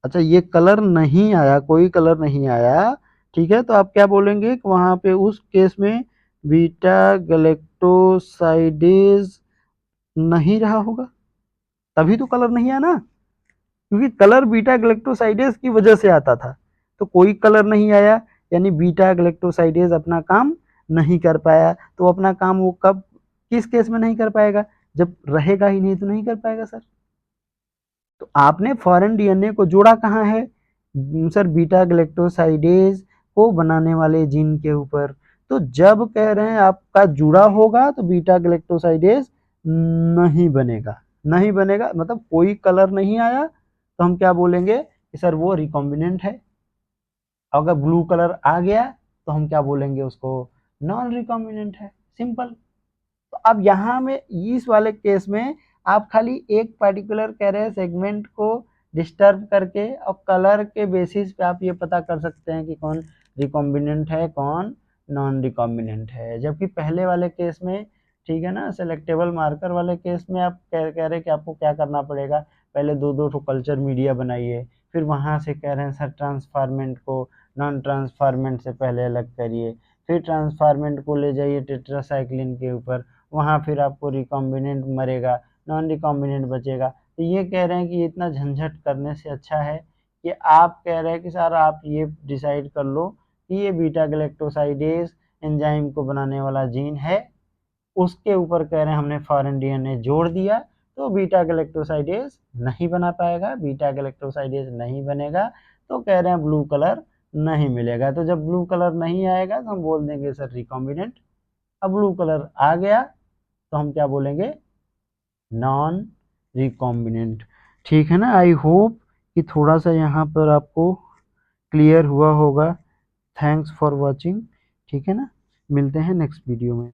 [SPEAKER 1] अच्छा ये कलर नहीं आया, कोई कलर नहीं आया, ठीक है, तो आप क्या बोलेंगे कि वहां पे उस केस में बीटा गैलेक्टोसाइडेज नहीं रहा होगा, तभी तो कलर नहीं आया ना, क्योंकि कलर बीटा गैलेक्टोसाइडेज की वजह से आता था। तो कोई कलर नहीं आया यानी बीटा गैलेक्टोसाइडेज अपना काम नहीं कर पाया। तो अपना काम वो कब किस केस में नहीं कर पाएगा, जब रहेगा ही नहीं तो नहीं कर पाएगा सर। तो आपने फॉरेन डीएनए को जोड़ा कहाँ है सर, बीटा गैलेक्टोसाइडेज को बनाने वाले जीन के ऊपर। तो जब कह रहे हैं आपका जुड़ा होगा तो बीटा गैलेक्टोसाइडेज नहीं बनेगा, नहीं बनेगा मतलब कोई कलर नहीं आया तो हम क्या बोलेंगे कि सर वो रिकॉम्बिनेंट है। अगर ब्लू कलर आ गया तो हम क्या बोलेंगे उसको, नॉन रिकॉम्बिनेंट है, सिंपल। तो अब यहाँ में इस वाले केस में आप खाली एक पर्टिकुलर कह रहे हैं सेगमेंट को डिस्टर्ब करके और कलर के बेसिस पे आप ये पता कर सकते हैं कि कौन रिकॉम्बिनेंट है कौन नॉन रिकॉम्बिनेंट है। जबकि पहले वाले केस में, ठीक है ना, सेलेक्टेबल मार्कर वाले केस में आप कह रहे हैं कि आपको क्या करना पड़ेगा, पहले दो दो ठो कल्चर मीडिया बनाइए, फिर वहाँ से कह रहे हैं सर ट्रांसफार्मेंट को नॉन ट्रांसफार्मेंट से पहले अलग करिए, फिर ट्रांसफार्मेंट को ले जाइए टेट्रासाइक्लिन के ऊपर, वहाँ फिर आपको रिकॉम्बिनेंट मरेगा, नॉन रिकॉम्बिनेंट बचेगा। तो ये कह रहे हैं कि इतना झंझट करने से अच्छा है कि आप कह रहे हैं कि सर आप ये डिसाइड कर लो कि ये बीटा गैलेक्टोसाइडेज एंजाइम को बनाने वाला जीन है, उसके ऊपर कह रहे हैं हमने फॉरेन डीएनए जोड़ दिया तो बीटा गैलेक्टोसाइडेज नहीं बना पाएगा, बीटा गैलेक्टोसाइडेज नहीं बनेगा, तो कह रहे हैं ब्लू कलर नहीं मिलेगा। तो जब ब्लू कलर नहीं आएगा तो हम बोल देंगे सर रिकॉम्बिनेंट। अब ब्लू कलर आ गया तो हम क्या बोलेंगे, नॉन रिकॉम्बिनेंट। ठीक है ना। आई होप कि थोड़ा सा यहाँ पर आपको क्लियर हुआ होगा। Thanks for watching. ठीक है ना, मिलते हैं नेक्स्ट वीडियो में।